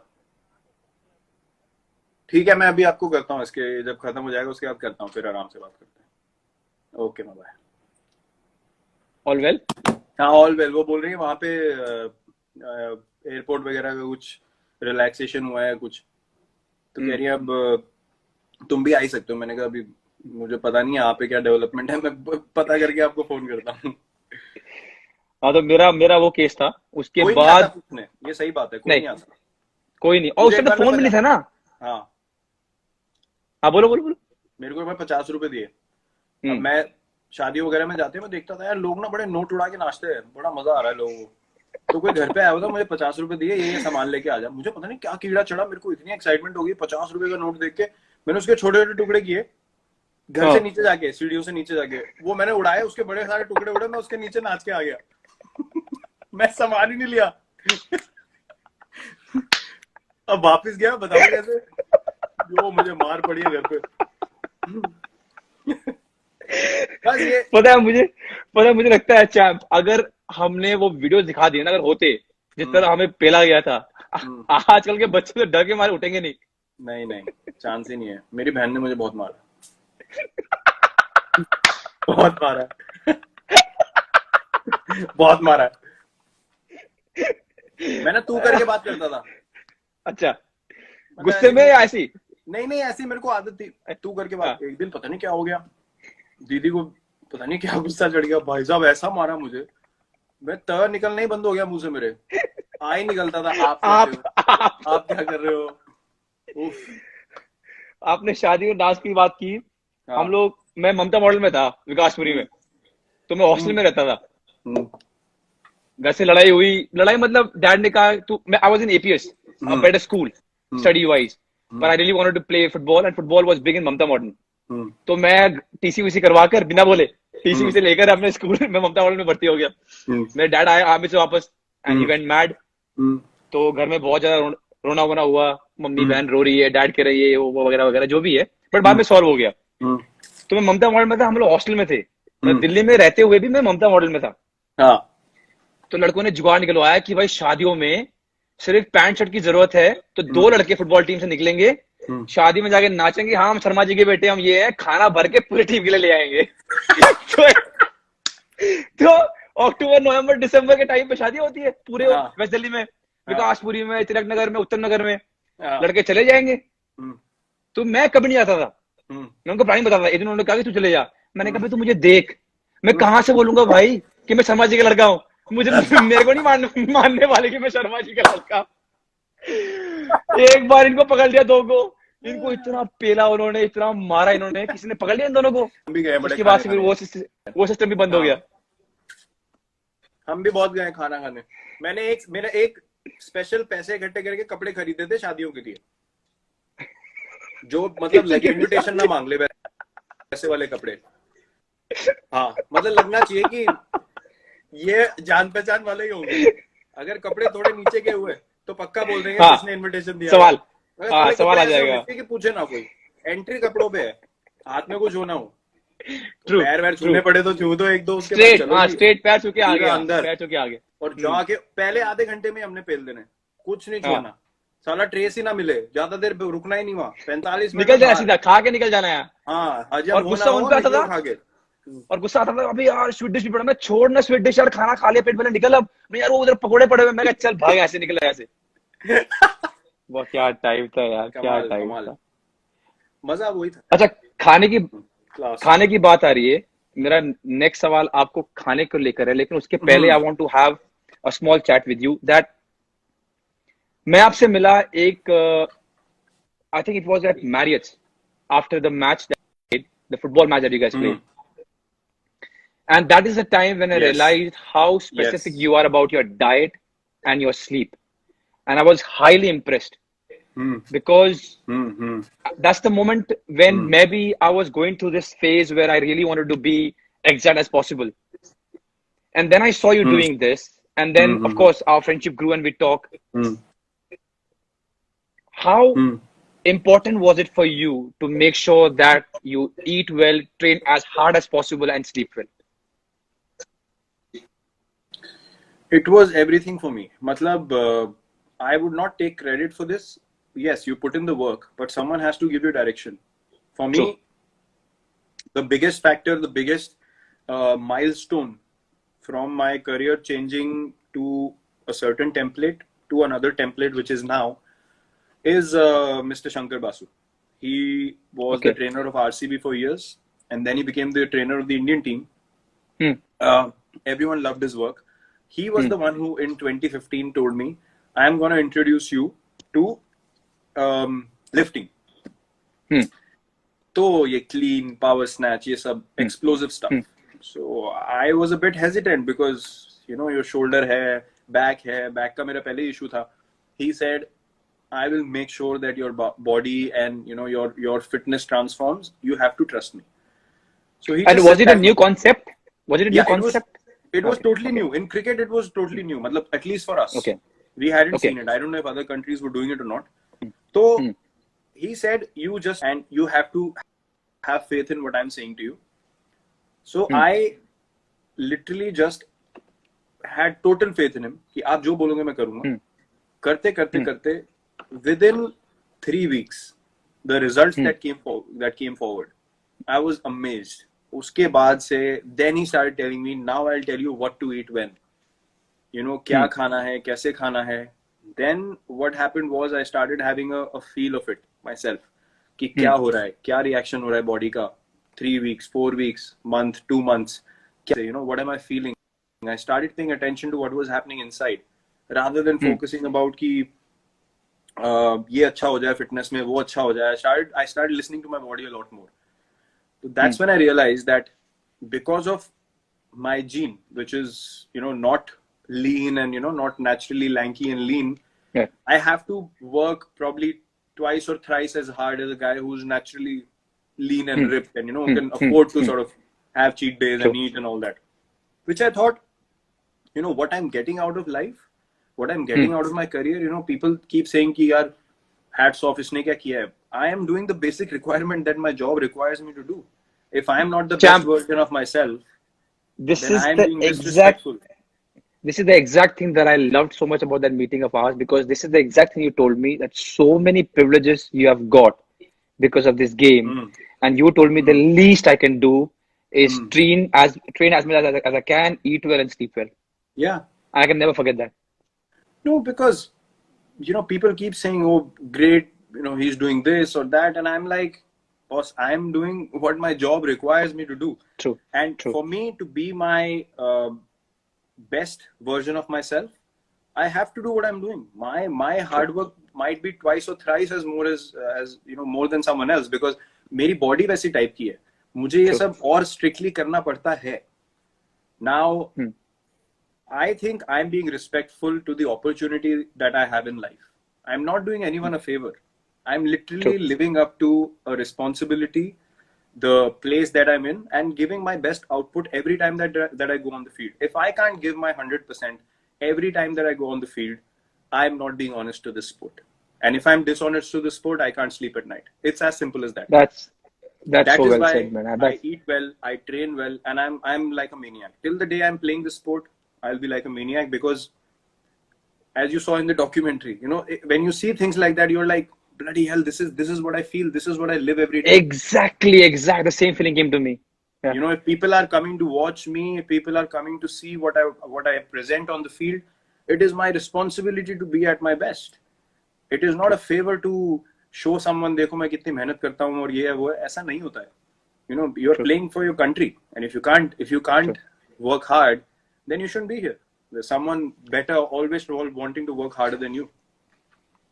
ठीक है, मैं अभी आपको करता हूँ, इसके जब खत्म हो जाएगा उसके बाद करता हूँ, फिर आराम से बात करते हैं। Okay bye. All well? हाँ ऑल वेल। वो बोल रही है वहां पे एयरपोर्ट वगैरह का कुछ रिलैक्सेशन हुआ है कुछ, तो कह रही है अब तुम भी आ ही सकते हो। मैंने कहा अभी मुझे पता नहीं है यहाँ पे क्या डेवलपमेंट है, मैं पता करके आपको फोन करता हूँ। हाँ तो मेरा मेरा वो केस था, उसके कोई नहीं आता बाद पूछने, ये सही बात है, कोई नहीं, नहीं आता। कोई नहीं। और उस मुझे एक टाइम तो बार ना फोन भी नहीं था ना। हाँ, हाँ बोलो बोलो बोलो। मेरे को एक बार 50 रुपए दिए। अब हम्म। मैं शादी वगैरह में जाते मैं देखता था यार, लोग ना बड़े नोट उड़ा के नाचते हैं, बड़ा मजा आ रहा है लोगों को। तो कोई घर पे आया होता, मुझे 50 रुपए दिए, ये सामान लेके आ जा। मुझे पता नहीं क्या कीड़ा चढ़ा, मेरे को इतनी एक्साइटमेंट हो गई 50 रुपए का नोट देख के। मैंने उसके छोटे छोटे टुकड़े किए, घर से हाँ नीचे जाके, सीढ़ियों से नीचे जाके वो मैंने उड़ाए, उसके बड़े सारे टुकड़े उड़े, मैं उसके नीचे नाच के आ गया। मैं सामान ही नहीं लिया। अब वापस गया, बताओ कैसे, जो मुझे मार पड़ी है घर पे। बस ये। पता है मुझे लगता है चैंप, अगर हमने वो वीडियो दिखा दिए ना, अगर होते जिस हम्म, तरह हमें पेला गया था, हम्म, आजकल के बच्चे तो डर के मारे उठेंगे नहीं। नहीं नहीं, चांस ही नहीं है। मेरी बहन ने मुझे बहुत मारा, बहुत मारा है, बहुत मारा है। मैं ना तू करके बात करता था, अच्छा, मतलब गुस्से ऐसी में नहीं, या ऐसी? नहीं नहीं, ऐसी मेरे को आदत थी तू करके बात। हाँ। एक दिन पता नहीं क्या हो गया, दीदी को पता नहीं क्या गुस्सा चढ़ गया, भाई साहब ऐसा मारा मुझे, मैं त निकलना ही बंद हो गया मुंह से मेरे। आ ही निकलता था, आप कैसे हो, आप आप क्या कर रहे हो। उफ। आपने शादी और डांस की बात की। हम हाँ। लोग, मैं ममता मॉडल में था विकासपुरी हम्म, में, तो मैं हॉस्टल हम्म, में रहता था। हम्म, घर से लड़ाई हुई, लड़ाई मतलब डैड ने कहा तू, मैं I was in APS, uh hmm, better school hmm, study wise, पर hmm, I really wanted to play football and football was big in Mamta modern. Hmm, तो मैं टीसी वीसी करवा कर बिना बोले, टीसी हम्म, वीसी लेकर अपने स्कूल में ममता मॉडल में भर्ती हो गया। हम्म, मेरे डैड आए आर्मी से वापस, and he hmm, went mad. Hmm, तो घर में बहुत ज्यादा रोना वोना हुआ, मम्मी हम्म, बहन रो रही है, डैड कह रही है, वो वगैरह वगैरह जो भी है, बट बाद हम्म, में सॉल्व हो गया। हम्म, तो मैं ममता मॉडल में था, हम लोग हॉस्टल में थे, मतलब हम्म, दिल्ली में रहते हुए भी मैं ममता मॉडल में था। हाँ, तो लड़कों ने जुगाड़ निकलवाया कि भाई शादियों में सिर्फ पैंट शर्ट की जरूरत है, तो हम्म, दो लड़के फुटबॉल टीम से निकलेंगे, हम्म, शादी में जाके नाचेंगे, हाँ हम शर्मा जी के बेटे, हम ये है, खाना भर के पूरी टीम के लिए ले आएंगे। तो, तो अक्टूबर नवंबर दिसंबर के टाइम पे शादी होती है पूरे हाँ, वेस्ट दिल्ली में, हाँ, विकासपुरी में, तिलक नगर में, उत्तम नगर में, हाँ, लड़के चले जाएंगे। हम्म, तो मैं कभी नहीं आता था, हम्म, मैं उनको प्लानिंग बताता था। एक दिन उन्होंने कहा कि तू चले जा। मैंने कहा हम्म, भाई तू मुझे देख, मैं हम्म, कहाँ से बोलूंगा भाई कि मैं शर्मा जी का लड़का हूँ? मुझे, मेरे को नहीं मानने वाले कि मैं शर्मा जी का लड़का। एक बार इनको पकड़ लिया दो को, इनको इतना पेला उन्होंने, इतना मारा इन्होंने, किसी ने पकड़ लिया इन दोनों को। हम भी गए बड़े उसके बाद खाने से फिर खाने। वो सिस्टम भी बंद हो गया। हाँ, हम भी बहुत गए खाना खाने। मेरा एक स्पेशल पैसे इकट्ठे करके कपड़े खरीदे थे शादियों के लिए, जो मतलब किसी लगे, के भी इनविटेशन ना साथ। मांग ले, वैसे वाले कपड़े। हाँ, मतलब लगना चाहिए कि ये जान पहचान वाले ही होंगे। अगर कपड़े थोड़े नीचे के हुए तो पक्का बोल देंगे हाँ, किसने इनविटेशन दिया था। सवाल, मगर हाँ थोड़े सवाल कपड़े आ ऐसे होने जाएगा। चाहिए कि पूछे ना कोई, एंट्री कपड़ों पे है, हाथ में कुछ होना हो, तो ट्रू, पैर वैर ट्रू। छूने पड़े तो छू दो एक दो, उसके बाद स्ट्रेट, चलो हाँ जी स्ट्रेट पैर छू के आ पूरा गया, अंदर। पैर छू के आ गए। और जाके पहले आधे घंटे में हमने पेल देने, कुछ नहीं हाँ, छुआना, साला ट्रेस ही ना मिले, ज्यादा देर रुकना ही नहीं वहां, 45 मिनट निकल में जाना बाहर। सीधा, खा के निकल जाना है। हाँ, हजम और हो ना गुस्सा हो, उनका आता निकलो था, खा के। और गुस्सा आता था, अभी यार स्वीट डिश भी पड़ा, मैं छोड़ ना स्वीट डिश यार, खाना खा लिया पेट भले, निकल अब। नहीं यार वो उधर पकोड़े पड़े हुए, मैं कहा चल भाग ऐसे, निकल ऐसे। वो क्या टाइम था यार, क्या कमाल टाइम कमाल, था। मजा वही था अच्छा, खाने की क्लास। खाने की बात आ रही है, मेरा नेक्स्ट सवाल आपको खाने को लेकर है, लेकिन उसके पहले I want to have a small chat with you that, मैं आपसे मिला एक, I think it was at Marriott's, after the match that you played, the football match that you guys played. And that is the time when I Yes. realized how specific Yes. you are about your diet and your sleep. And I was highly impressed because that's the moment when maybe I was going through this phase where I really wanted to be exact as possible. And then I saw you doing this. And then, of course, our friendship grew and we talk. How important was it for you to make sure that you eat well, train as hard as possible, and sleep well? It was everything for me. Matlab, I would not take credit for this. Yes, you put in the work, but someone has to give you direction. For me, True. the biggest factor, the biggest milestone from my career changing to a certain template to another template, which is now, is Mr. Shankar Basu. He was the Okay. trainer of RCB for years, and then he became the trainer of the Indian team. Everyone loved his work. He was the one who in 2015 told me, I am going to introduce you to lifting. So, ye clean, power snatch, ye sab explosive stuff. So, I was a bit hesitant because, you know, your shoulder hai, back ka mera pehle issue tha. He said, I will make sure that your body and, you know, your fitness transforms. You have to trust me. So, he And just was said it a that new concept? Was it a new yeah, concept? it was Okay. totally Okay. new. In cricket, it was totally new. Matlab, at least for us. Okay. We hadn't Okay. seen it. I don't know if other countries were doing it or not. So he said, you just, and you have to have faith in what I'm saying to you. So I literally just had total faith in him कि आप जो बोलोगे मैं करूँगा. करते within 3 weeks, the results that came forward, I was amazed. उसके बाद से, then he started telling me, now I'll tell you what to eat when. You know, क्या खाना है, कैसे खाना है. Then what happened was I started having a feel of it myself. कि क्या हो रहा है, क्या reaction हो रहा है body का. 3 weeks, 4 weeks, month, 2 months. You know, what am I feeling? I started paying attention to what was happening inside, rather than focusing about कि ये अच्छा हो जाए fitness में, वो अच्छा हो जाए. I started listening to my body a lot more. So that's when I realized that because of my gene, which is, you know, not lean and, you know, not naturally lanky and lean, Yeah. I have to work probably twice or thrice as hard as a guy who's naturally lean and ripped and, you know, can afford to sort of have cheat days and eat and all that. Which I thought, you know, what I'm getting out of life, what I'm getting out of my career, you know, people keep saying कि यार hats off, इसने क्या किया है. I am doing the basic requirement that my job requires me to do. If I am not the best Champ, version of myself, this then is I am the being exact disrespectful. this is the exact thing that I loved so much about that meeting of ours, because this is the exact thing you told me, that so many privileges you have got because of this game. And you told me the least I can do is train as much as I can, eat well and sleep well. Yeah. I can never forget that. No, because, you know, people keep saying, oh, great, you know, he's doing this or that. And I'm like, boss, I'm doing what my job requires me to do. True. And True. for me to be my best version of myself, I have to do what I'm doing. My hard work might be twice or thrice as more as you know, more than someone else, because मेरी body वैसी type की है. मुझे ये सब और strictly करना पड़ता है. Now, I think I'm being respectful to the opportunity that I have in life. I'm not doing anyone a favor. I'm literally living up to a responsibility, the place that I'm in, and giving my best output every time that I go on the field. If I can't give my 100% every time that I go on the field, I'm not being honest to the sport. And if I'm dishonest to the sport, I can't sleep at night. It's as simple as that. That's That so is well why said, man. I eat well, I train well, and I'm like a maniac. Till the day I'm playing the sport, I'll be like a maniac, because as you saw in the documentary, you know, when you see things like that, you're like, bloody hell, this is what I feel, this is what I live every day. Exactly. The same feeling came to me. Yeah. You know, if people are coming to watch me, if people are coming to see what I present on the field, it is my responsibility to be at my best. It is not a favor to show someone, देखो मैं कितनी मेहनत करता हूँ और ये है वो है. ऐसा नहीं होता है. You know, you're playing for your country, and if you can't work hard, then you shouldn't be here. There's someone better always wanting to work harder than you.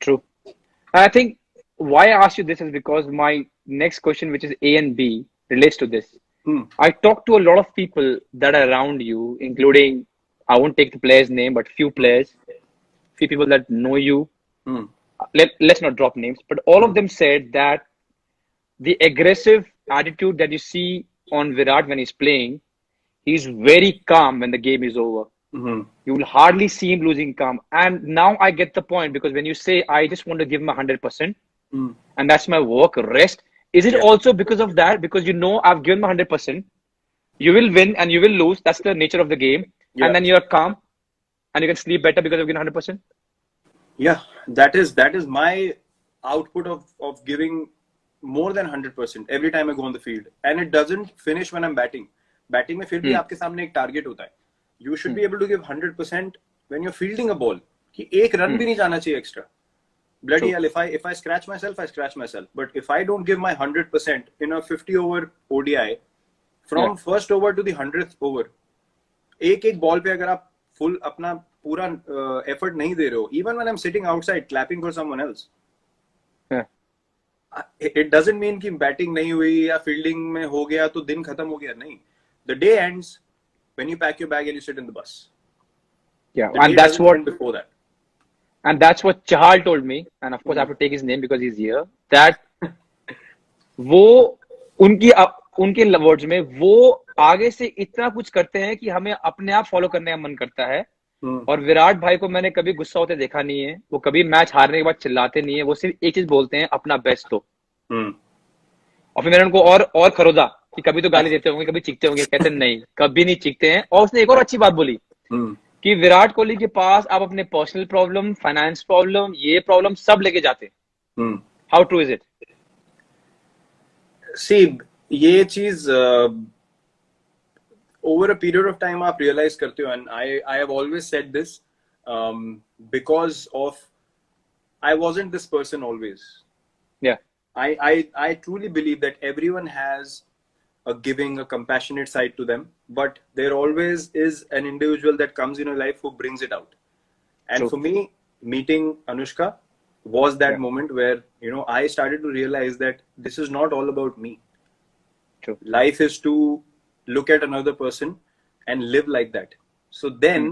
True. I think why I asked you this is because my next question, which is A and B, relates to this. Hmm. I talk to a lot of people that are around you, including, I won't take the player's name, but few players, few people that know you. Hmm. Let's not drop names, but all of Hmm. them said that the aggressive attitude that you see on Virat when he's playing, he's very calm when the game is over. Hmm. You will hardly see him losing calm. And now I get the point, because when you say, I just want to give him 100%, Hmm. and that's my work, rest, is it Yeah. also because of that? Because you know, I've given my 100%, you will win and you will lose. That's the nature of the game. And Yeah. then you're calm and you can sleep better because you've given 100%. Yeah. That is my output of giving more than 100% every time I go on the field, and it doesn't finish when I'm batting. Batting में फिर भी Hmm. आपके सामने एक target होता है. You should Hmm. be able to give 100% when you're fielding a ball. कि एक रन Hmm. भी नहीं जाना चाहिए extra. Bloody True. hell, if I scratch myself, I scratch myself. But if I don't give my 100% in a 50 over ODI, Yeah. from first over to the 100th over, एक एक ball पे अगर आप full अपना पूरा effort नहीं दे रहे हो, even when I'm sitting outside clapping for someone else, Yeah. it doesn't mean कि बैटिंग नहीं हुई या फील्डिंग में हो गया तो दिन खत्म हो गया. नहीं, the day ends when you pack your bag and you sit in the bus. Yeah. The day doesn't end before that. And that's what Chahal told me. And of course, I have to take his name because he's here. That वो उनकी उनके words में वो आगे से इतना कुछ करते हैं कि हमें अपने आप फॉलो करने का मन करता है. और विराट भाई को मैंने कभी गुस्सा होते देखा नहीं है. वो कभी मैच हारने के बाद चिल्लाते नहीं है. वो सिर्फ एक चीज बोलते हैं, अपना बेस्ट दो. और फिर मैंने उनको और खरोदा कि कभी तो गाली देते होंगे, कभी चीखते होंगे. कहते नहीं, कभी नहीं चीखते हैं. और उसने एक और अच्छी बात बोली कि विराट कोहली के पास आप अपने पर्सनल प्रॉब्लम, फाइनेंस प्रॉब्लम, ये प्रॉब्लम सब लेके जाते हैं. How true is it? See, ये चीज over a period of time आप realize करते हो, and I have always said this because of I wasn't this person always. Yeah. I truly believe that everyone has a giving, a compassionate side to them, but there always is an individual that comes in your life who brings it out. And True. for me, meeting Anushka was that Yeah. moment where, you know, I started to realize that this is not all about me. True. Life is to look at another person and live like that. So then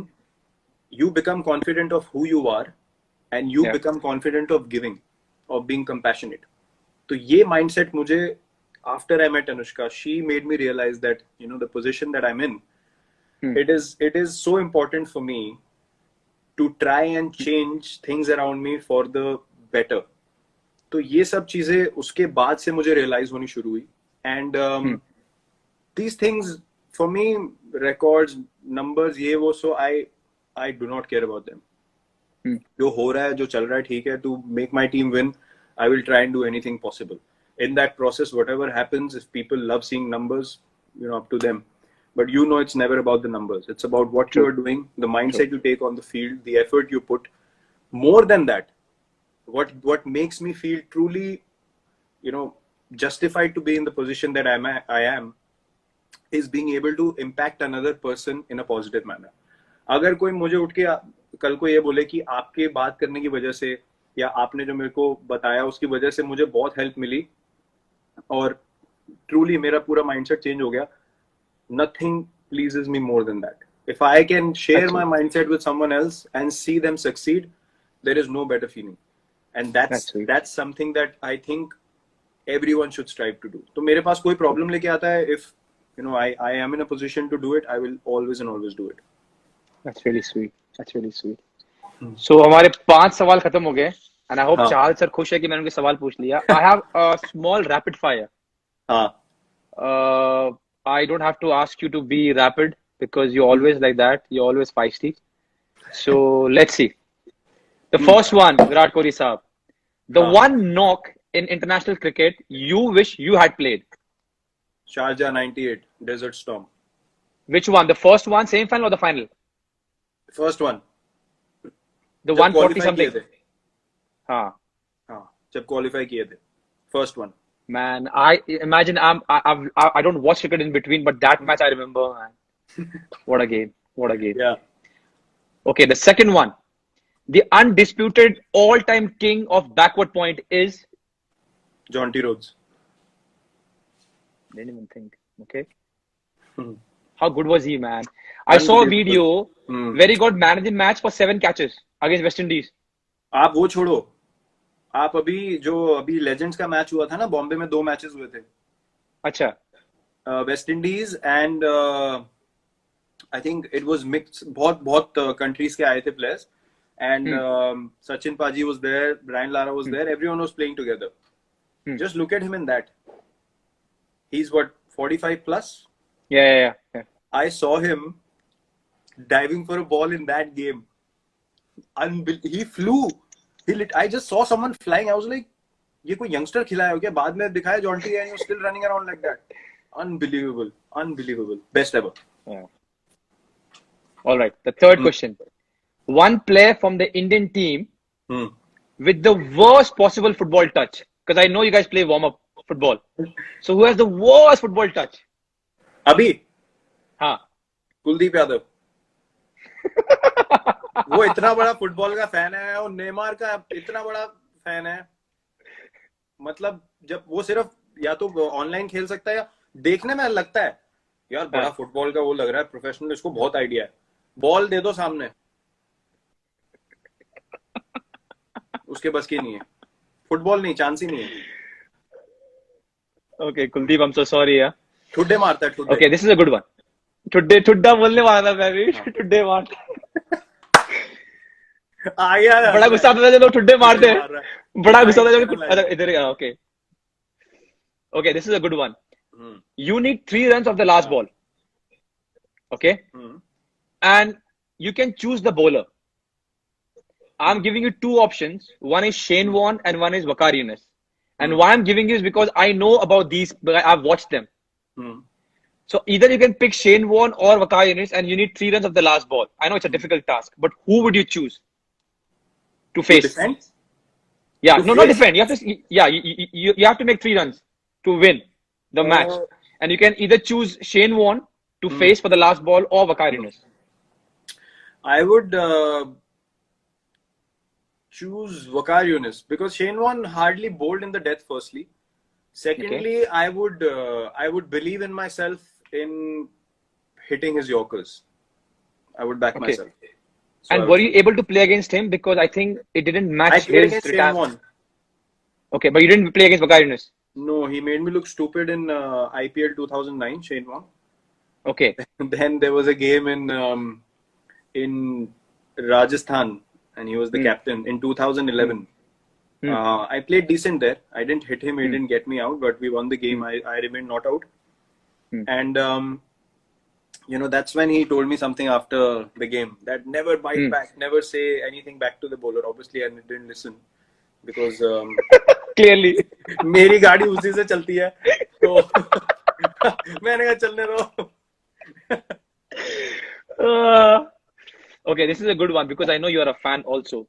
you become confident of who you are, and you Yeah. become confident of giving, of being compassionate. So ये mindset मुझे, after I met Anushka, she made me realize that, you know, the position that I'm in, it is so important for me to try and change things around me for the better. तो ये सब चीजें उसके बाद से मुझे realize होनी शुरू हुई. And these things for me, records, numbers, ये वो, so I do not care about them. जो हो रहा है, जो चल रहा है, ठीक है. To make my team win, I will try and do anything possible. In that process, whatever happens, if people love seeing numbers, you know, up to them. But you know, it's never about the numbers. It's about what you are doing, the mindset you take on the field, the effort you put. More than that, what makes me feel truly, you know, justified to be in the position that I am is being able to impact another person in a positive manner. अगर कोई मुझे उठ के कल को ये बोले कि आपके बात करने की वजह से या आपने जो मेरे को बताया उसकी वजह से मुझे बहुत हेल्प मिली और ट्रूली मेरा पूरा माइंडसेट चेंज हो गया, nothing pleases me more than that. If I can share my mindset with someone else and see them succeed, there is no better feeling. And that's something that I think everyone should strive to do. तो मेरे पास कोई problem लेके आता है, if you know I am in a position to do it, I will always and always do it. That's really sweet. That's really sweet. So हमारे 5 सवाल खत्म हो गए, and I hope Chahal sir खुश है कि मैंने उनके सवाल पूछ लिया. I have a small rapid fire. I don't have to ask you to be rapid because you're always like that. You're always feisty. So let's see. The first one, Virat Kohli saab. The one knock in international cricket you wish you had played. Sharjah 98, Desert Storm. Which one? The first one, semi-final or the final? First one. The 140 something. हाँ. जब qualify किए थे. First one. Man, I imagine I don't watch cricket in between, but that match I remember. Man. What a game! What a game! Yeah. Okay, the second one. The undisputed all-time king of backward point is? Jonty Rhodes. Didn't even think. Okay. Hmm. How good was he, man? I saw a video. Very good man in the match for 7 catches against West Indies. आप वो छोड़ो, आप अभी legends का match हुआ था ना, बॉम्बे में 2 मैचेस हुए थे. अच्छा. West Indies and I think it was mix. बहुत बहुत कंट्रीज के आए थे players. And Sachin Paji was there, Brian Lara was there, everyone was playing together. Just look at him in that. He's what, 45 plus? Yeah. I saw him diving for a ball in that game. He flew. I just saw someone flying. I was like, ये कोई youngster खिलाया हो क्या? बाद में दिखाया Jonty and you're still running around like that. Unbelievable. Best ever. Yeah. All right. The third question. One player from the Indian team with the worst possible football touch. Because I know you guys play warm-up football. So who has the worst football touch? अभी? हाँ. कुलदीप यादव. वो इतना बड़ा football का fan है और Neymar का इतना बड़ा फैन है. मतलब जब वो सिर्फ या तो ऑनलाइन खेल सकता है या देखने में लगता है यार बड़ा फुटबॉल का वो लग रहा है प्रोफेशनल, इसको बहुत आइडिया है. बॉल दे दो सामने, उसके बस की नहीं है. फुटबॉल नहीं, चांस ही नहीं है. Okay, Kuldeep, I'm so sorry. Yeah. ठुड्डे मारता है, ठुड्डे. Okay, this is a good one. ठुड्डा बोलने वाला मैं भी. ठुड्डे मारता. आ गया. बड़ा गुस्सा आता था जब लोग ठुड्डे मारते हैं. बड़ा गुस्सा आता था जब इधर. Okay. Okay, this is a good one. You need 3 runs of the last ball. Okay? And you can choose the bowler. I'm giving you 2 options. One is Shane Warne and one is Waqar Younis. And why I'm giving you is because I know about these. I've watched them. So either you can pick Shane Warne or Waqar Younis, and you need 3 runs of the last ball. I know it's a difficult task, but who would you choose to face? To defend? Yeah, not defend. You have to. Yeah, you have to make 3 runs to win the match, and you can either choose Shane Warne to face for the last ball or Waqar Younis. I would choose Waqar Younis because Shane Warne hardly bowled in the death. Firstly, secondly, okay. I would believe in myself in hitting his Yorkers. I would back myself. So and were you able to play against him? Because I think it didn't match I played his against Shane Warne. Okay, but you didn't play against Waqar Younis. No, he made me look stupid in IPL 2009. Shane Warne. Okay. Then there was a game in Rajasthan. And he was the captain in 2011. I played decent there. I didn't hit him. He didn't get me out, but we won the game. I remained not out. And, that's when he told me something after the game that never bite back, never say anything back to the bowler. Obviously, I didn't listen because clearly मेरी गाड़ी उसी से चलती है. तो मैंने कहा चलने दो. Okay, this is a good one because I know you are a fan also.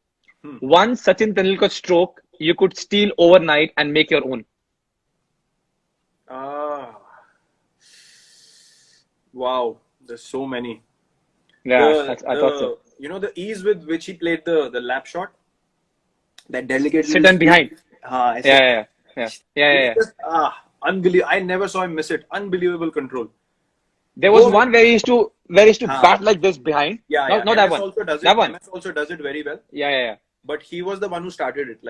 One Sachin Tendulkar stroke you could steal overnight and make your own. Wow, there's so many. Yeah, I thought so. You know the ease with which he played the lap shot, that delicate sit and behind. Yeah. Just, unbelievable. I never saw him miss it. Unbelievable control. There was one where he used to bat like this behind. Yeah. Not that one. Also does that it. one. MS also does it very well. Yeah. But he was the one who started it,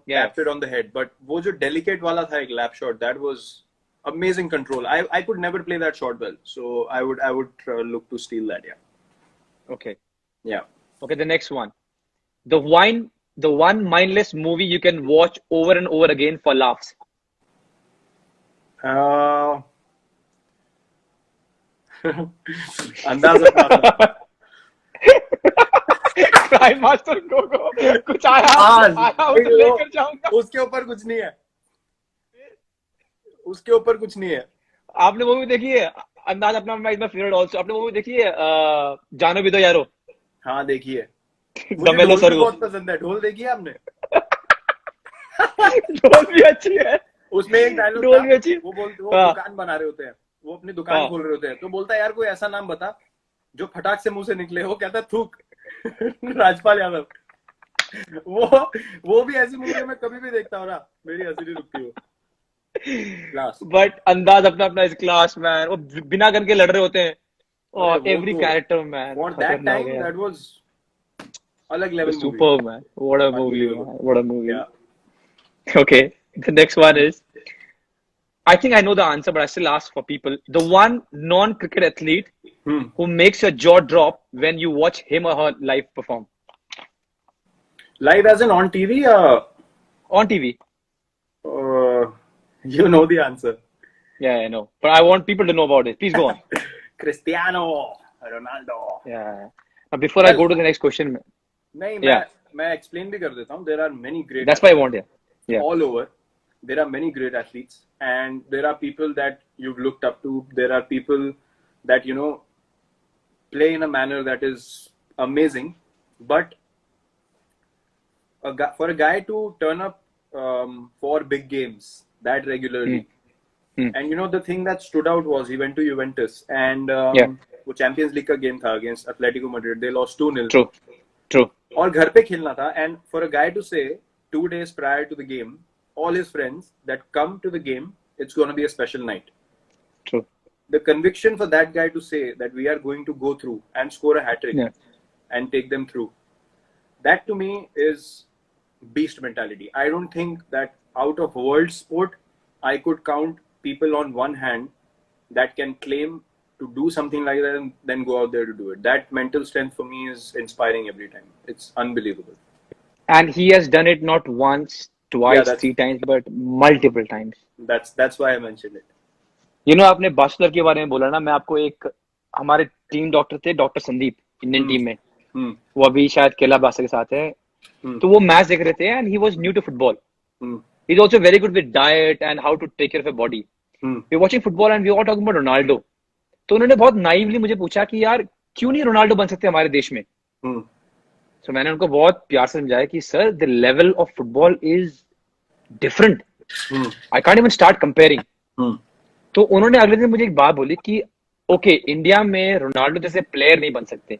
tapped it on the head. But वो जो delicate वाला था एक lap shot, that was amazing control. I could never play that shot well, so I would look to steal that. Yeah. Okay. Yeah. Okay. The next one, the one mindless movie you can watch over and over again for laughs. अंदाज़ अपना. Crime master Gogo कुछ आया उसे लेकर जाऊंगा. उसके ऊपर कुछ नहीं है. उसके ऊपर कुछ नहीं है. आपने मूवी देखी है अंदाज अपना माय फेवरेट आल्सो. आपने मूवी देखी है जानो भी दो यारो. हाँ देखी है. दमेलो सर बहुत पसंद है. ढोल देखी है आपने? ढोल भी अच्छी है. उसमें एक डायलॉग ढोल भी अच्छी. वो दुकान बना रहे होते हैं. वो अपनी दुकान खोल रहे होते हैं. तो बोलता है यार कोई ऐसा नाम बता जो फटाक से मुंह से निकले. वो कहता है थूक. राजपाल यादव. वो भी ऐसी मूवी मैं कभी भी देखता हूँ ना, मेरी हंसी नहीं रुकती वो। क्लास। बट अंदाज अपना अपना इज क्लास मैन, वो बिना गन के लड़ रहे होते हैं अरे और वो एवरी तो कैरेक्टर मैन फॉर दैट खतरनाक है टाइम यार। दैट वाज अलग level movie. Super man, what a movie unbelievable. Man, what a movie. या। Okay, the next one is, I think I know the answer, but I still ask for people. The one non-cricket athlete hmm. who makes your jaw drop when you watch him or her live perform live as an on TV या on TV. You know the answer? Yeah, I know, but I want people to know about it. Please go on. Cristiano Ronaldo. Yeah. Now, before I well, go to the next question, नहीं, yeah, मैं explain भी कर देता हूँ। There are many great that's why I want. Yeah, yeah, all over. There are many great athletes, and there are people that you've looked up to. There are people that play in a manner that is amazing. But for a guy to turn up for big games that regularly, Hmm. Hmm. and the thing that stood out was he went to Juventus, and Yeah, वो Champions League का game था against Atletico Madrid. They lost 2-0. true, true, और घर पे खेलना था, and for a guy to say 2 days prior to the game, all his friends that come to the game, it's going to be a special night. true. The conviction for that guy to say that we are going to go through and score a hat trick Yeah, and take them through, that to me is beast mentality. I don't think that out of world sport I could count people on one hand that can claim to do something like that and then go out there to do it. That mental strength for me is inspiring every time. It's unbelievable. and he has done it not once, Yeah, twice, three times, but multiple times. that's why I mentioned it. आपने बास्कुलर के बारे में बोला ना, मैं आपको एक, हमारे टीम डॉक्टर थे, डॉक्टर संदीप, इंडियन टीम में, Hmm. वो अभी शायद केला बासा के साथ है। Hmm. तो वो मैच देख रहे थे and he was new to football. Hmm. He is also very good with diet and how to take care of your body. Hmm. We watching football and we are talking about Ronaldo. तो उन्होंने बहुत नाइवली मुझे पूछा कि यार क्यों नहीं Ronaldo बन सकते हमारे देश में। Hmm. सो मैंने उनको बहुत प्यार से समझाया कि sir the level of football is different, Hmm. I can't even start comparing. Hmm. तो उन्होंने अगले दिन मुझे एक बात बोली कि ओके, इंडिया में रोनाल्डो जैसे प्लेयर नहीं बन सकते,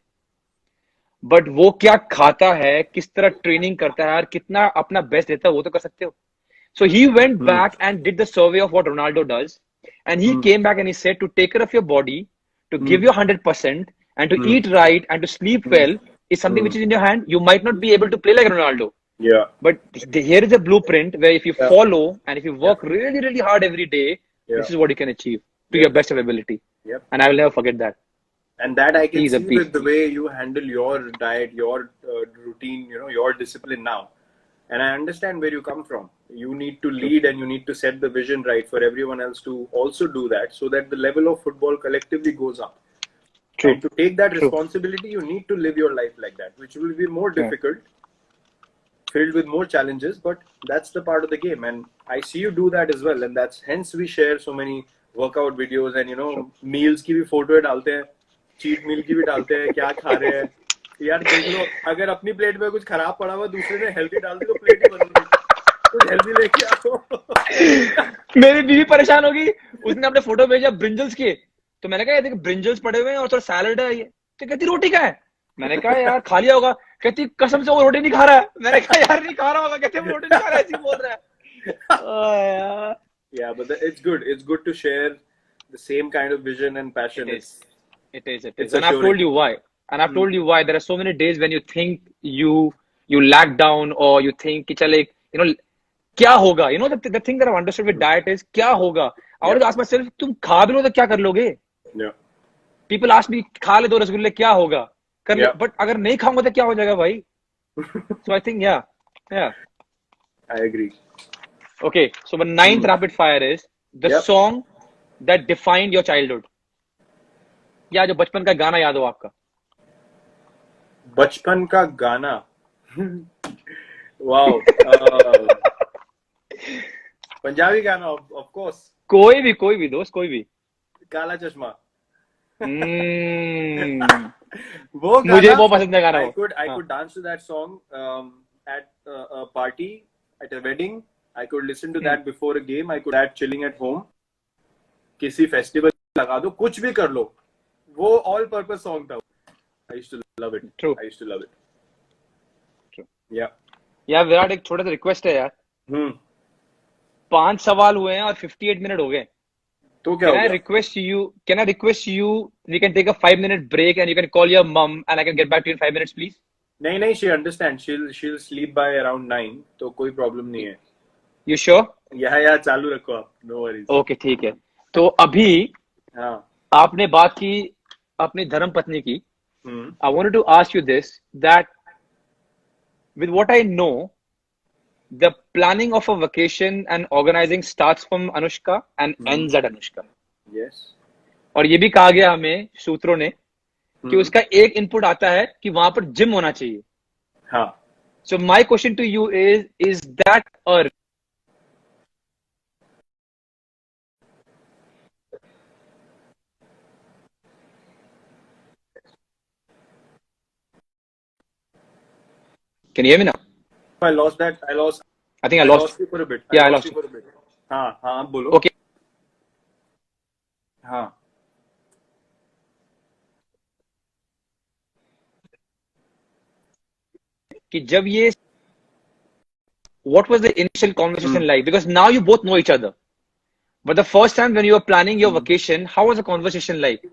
बट वो क्या खाता है, किस तरह ट्रेनिंग करता है और कितना अपना बेस्ट देता है, वो तो कर सकते हो। So he went Hmm. back and did the survey of what Ronaldo does, and he Hmm. came back and he said to take care of your body, to Hmm. give your 100%, and to Hmm. eat right and to sleep well is something Hmm. which is in your hand. You might not be able to play like Ronaldo, Yeah. but here is a blueprint where if you Yeah. follow and if you work really, really hard every day, Yeah. this is what you can achieve to Yeah. your best of ability. Yep. And I will never forget that. And that I can He's a see beast. with the way you handle your diet, your routine, your discipline now. And I understand where you come from. You need to lead and you need to set the vision right for everyone else to also do that, so that the level of football collectively goes up. True. And to take that True. responsibility, you need to live your life like that, which will be more Yeah. difficult, filled with more challenges, but that's the part of the game. And I see you do that as well. And that's hence we share so many workout videos and, True. meals की भी photo डालते हैं, cheat meal की भी डालते हैं, क्या खा रहे हैं। यार देख लो, अगर अपनी प्लेट में कुछ खराब पड़ा हुआ दूसरे ने हेल्दी डाल दी तो प्लेट ही बदल गई। कुछ हेल्दी लेके आओ। मेरी बीवी परेशान होगी, उसने अपने फोटो भेजा ब्रिंजल्स के, तो मैंने कहा ये देख ब्रिंजल्स पड़े हुए हैं और थोड़ा सैलड है ये, तो कहती रोटी का है। मैंने कहा यार खा लिया होगा, कहती कसम से वो रोटी नहीं खा रहा है। मैंने कहा यार नहीं खा रहा होगा, कहते वो रोटी नहीं खा रहा है, ऐसे बोल रहा है। Yeah, but it's good. It's good to share the same kind of vision and passion. It is. It is. It's And I've assuring. told you why. And I've told you why. There are so many days when you think you lag down, or you think कि चले, क्या होगा? The thing that I've understood with diet is क्या होगा? I always ask myself, तुम खा भी लो तो क्या कर लोगे? Yeah. People ask me, खा ले 2 रसगुल्ले क्या होगा? कर ले, Yeah. but अगर नहीं खाऊंगा तो क्या हो जाएगा भाई? So I think yeah. I agree. Okay, so the 9th rapid fire is the Yep. song that defined your childhood. या जो बचपन का गाना याद हो आपका? बचपन का गाना। वाओ। पंजाबी गाना of course. कोई भी दोस्त, कोई भी। काला चश्मा। वो गाना मुझे बहुत पसंद है गाना वो। I could dance to that song at a party, at a wedding. I could listen to that before a game. I could that chilling at home. किसी फेस्टिवल लगा दो, कुछ भी कर लो, वो all purpose song था। I used to love it. True. I used to love it. True. Yeah. यार विराट, एक छोटा सा रिक्वेस्ट है यार। हम्म। 5 सवाल हुए हैं और 58 मिनट हो गए। तो क्या Can हो I गया? request you? Can I request you? We can take a 5 minute break and you can call your mom and I can get back to you in 5 minutes, please. नहीं नहीं, she understand, शील sleep by around 9, तो कोई problem नहीं है। You sure? यह यार चालू रखो आप, नो वरीज। ओके ठीक है। तो अभी हाँ। आपने बात की अपनी धर्म पत्नी की। हम्म। I wanted to ask you this, that with what I know, the planning of a vacation and organizing starts from Anushka and hmm. ends at Anushka. Yes. और ये भी कहा गया हमें सूत्रों ने कि हम्म। उसका एक इनपुट आता है कि वहां पर जिम होना चाहिए। हाँ। So my question to you is that a can you hear me now? I lost that. I lost. I think I I lost. lost you for a bit. I Yeah, I lost lost you you. for a bit. हाँ हाँ, आप बोलो। Okay. हाँ। कि जब ये what was the initial conversation hmm. like? Because now you both know each other. But the first time when you were planning your hmm. vacation, how was the conversation like?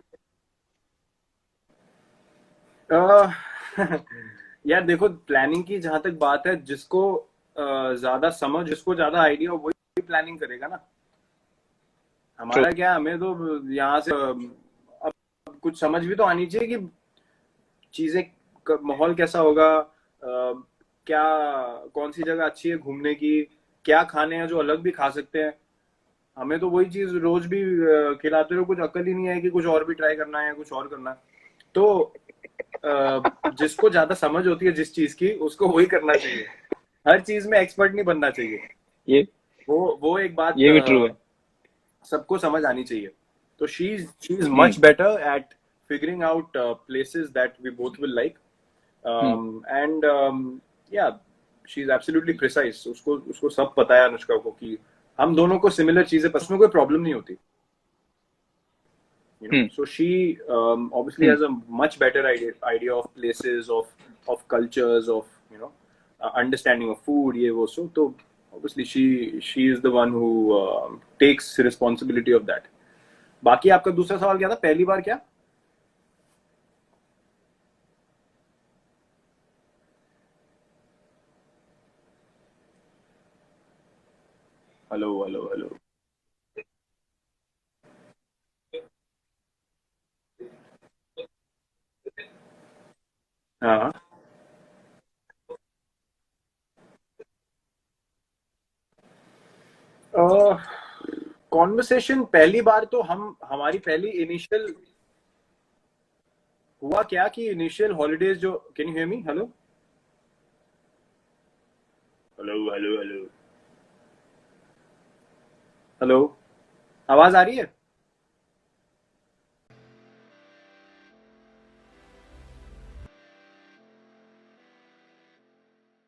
अह, यार देखो, planning की जहां तक बात है, जिसको ज्यादा समझ, जिसको ज्यादा आइडिया हो, वही प्लानिंग करेगा ना। True. हमारा क्या, हमें तो यहाँ से अब कुछ समझ भी तो आनी चाहिए कि चीजें, माहौल कैसा होगा, क्या, कौन सी जगह अच्छी है घूमने की, क्या खाने हैं जो अलग भी खा सकते हैं। हमें तो वही चीज रोज भी खिलाते रहो, कुछ अक्ल ही नहीं है कि कुछ और भी ट्राई करना है, कुछ और करना है। तो जिसको ज्यादा समझ होती है जिस चीज की, उसको वही करना चाहिए। हर चीज में एक्सपर्ट नहीं बनना चाहिए। ये वो एक बात ये भी ट्रू है। सबको समझ आनी चाहिए। तो she is hmm much better at figuring out places that we both will like, hmm and yeah, she's absolutely precise। उसको उसको सब पता है अनुष्का को कि हम दोनों को सिमिलर चीजें पसंद, कोई प्रॉब्लम नहीं होती, you know। Hmm So she obviously hmm has a much better idea of places, of cultures, of, you know, understanding of food, ये वो। So obviously she is the one who takes responsibility of that। बाकी आपका दूसरा सवाल क्या था, पहली बार क्या? Hello hello hello. हाँ। कॉन्वर्सेशन पहली बार तो हमारी पहली इनिशियल हुआ क्या कि इनिशियल हॉलीडेज जो, can you hear me? Hello hello hello hello hello, आवाज आ रही है?